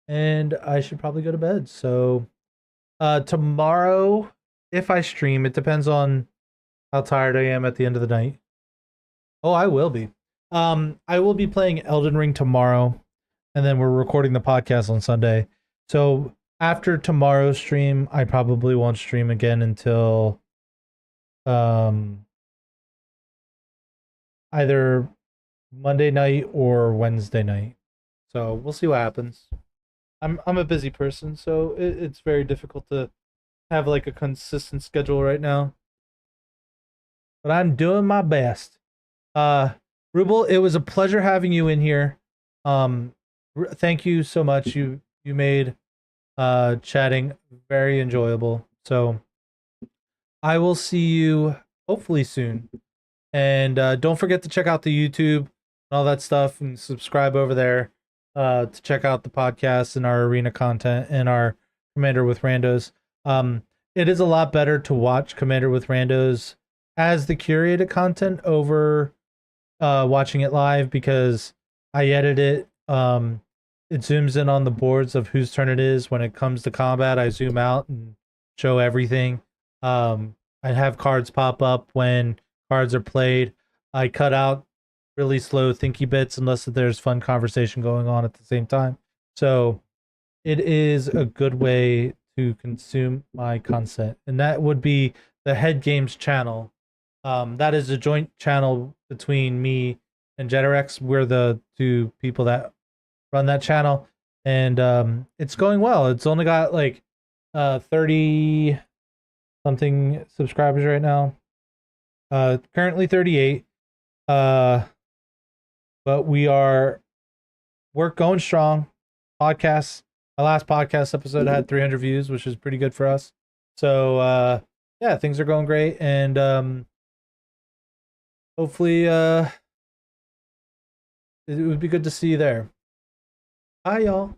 And I should probably go to bed. So tomorrow, if I stream, it depends on how tired I am at the end of the night. Oh, I will be. I will be playing Elden Ring tomorrow, and then we're recording the podcast on Sunday. So after tomorrow's stream, I probably won't stream again until either Monday night or Wednesday night. So we'll see what happens. I'm a busy person, so it's very difficult to have like a consistent schedule right now. But I'm doing my best. Rubel, it was a pleasure having you in here. Thank you so much. You made chatting very enjoyable. So I will see you hopefully soon. And don't forget to check out the YouTube and all that stuff and subscribe over there to check out the podcast and our arena content and our Commander with Randos. It is a lot better to watch Commander with Randos as the curated content over watching it live because I edit it. It zooms in on the boards of whose turn it is. When it comes to combat, I zoom out and show everything. I have cards pop up when cards are played. I cut out really slow thinky bits unless there's fun conversation going on at the same time. So it is a good way to consume my content. And that would be the Head Games channel. That is a joint channel between me and Jeterex. We're the two people that run that channel. And it's going well. It's only got like 30 something subscribers right now. Currently 38. But we're going strong. Podcasts. My last podcast episode had 300 views, which is pretty good for us. So yeah, things are going great, and hopefully it would be good to see you there. Bye, y'all.